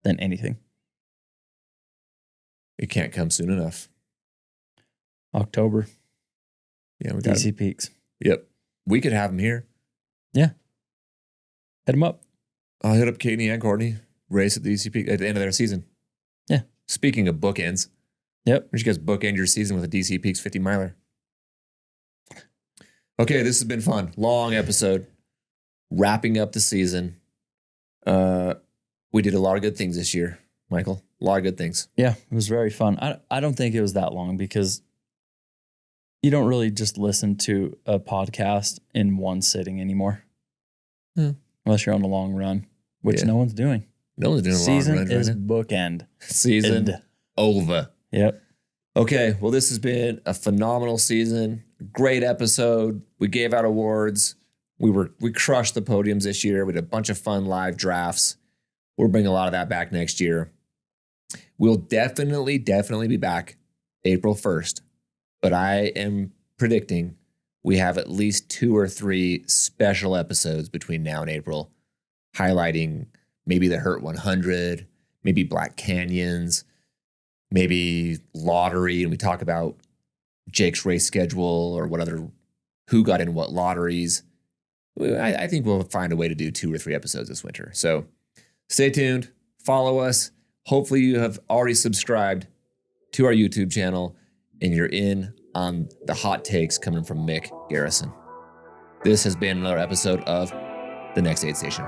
Speaker 1: than anything.
Speaker 2: It can't come soon enough.
Speaker 1: October.
Speaker 2: Yeah, we got
Speaker 1: DC Peaks.
Speaker 2: Yep. We could have them here.
Speaker 1: Yeah. Hit them up.
Speaker 2: I'll hit up Katie and Courtney. Race at the DC Peak at the end of their season.
Speaker 1: Yeah.
Speaker 2: Speaking of bookends.
Speaker 1: Yep.
Speaker 2: Why don't you guys bookend your season with a DC Peaks 50 miler? Okay, this has been fun. Long episode. Wrapping up the season. We did a lot of good things this year, Michael. A lot of good things.
Speaker 1: Yeah, it was very fun. I don't think it was that long because you don't really just listen to a podcast in one sitting anymore. Unless you're on a long run, which no one's doing.
Speaker 2: No one's doing a long run.
Speaker 1: Season is bookend.
Speaker 2: Season over.
Speaker 1: Yep.
Speaker 2: Okay, well, this has been a phenomenal season. Great episode. We gave out awards. We crushed the podiums this year. We did a bunch of fun live drafts. We'll bring a lot of that back next year. We'll definitely be back April 1st. But I am predicting we have at least 2 or 3 special episodes between now and April, highlighting maybe the Hurt 100, maybe Black Canyons, maybe lottery, and we talk about Jake's race schedule or who got in what lotteries. I think we'll find a way to do 2 or 3 episodes this winter. So stay tuned, follow us. Hopefully you have already subscribed to our YouTube channel and you're in on the hot takes coming from Mick Garrison. This has been another episode of The Next Aid Station.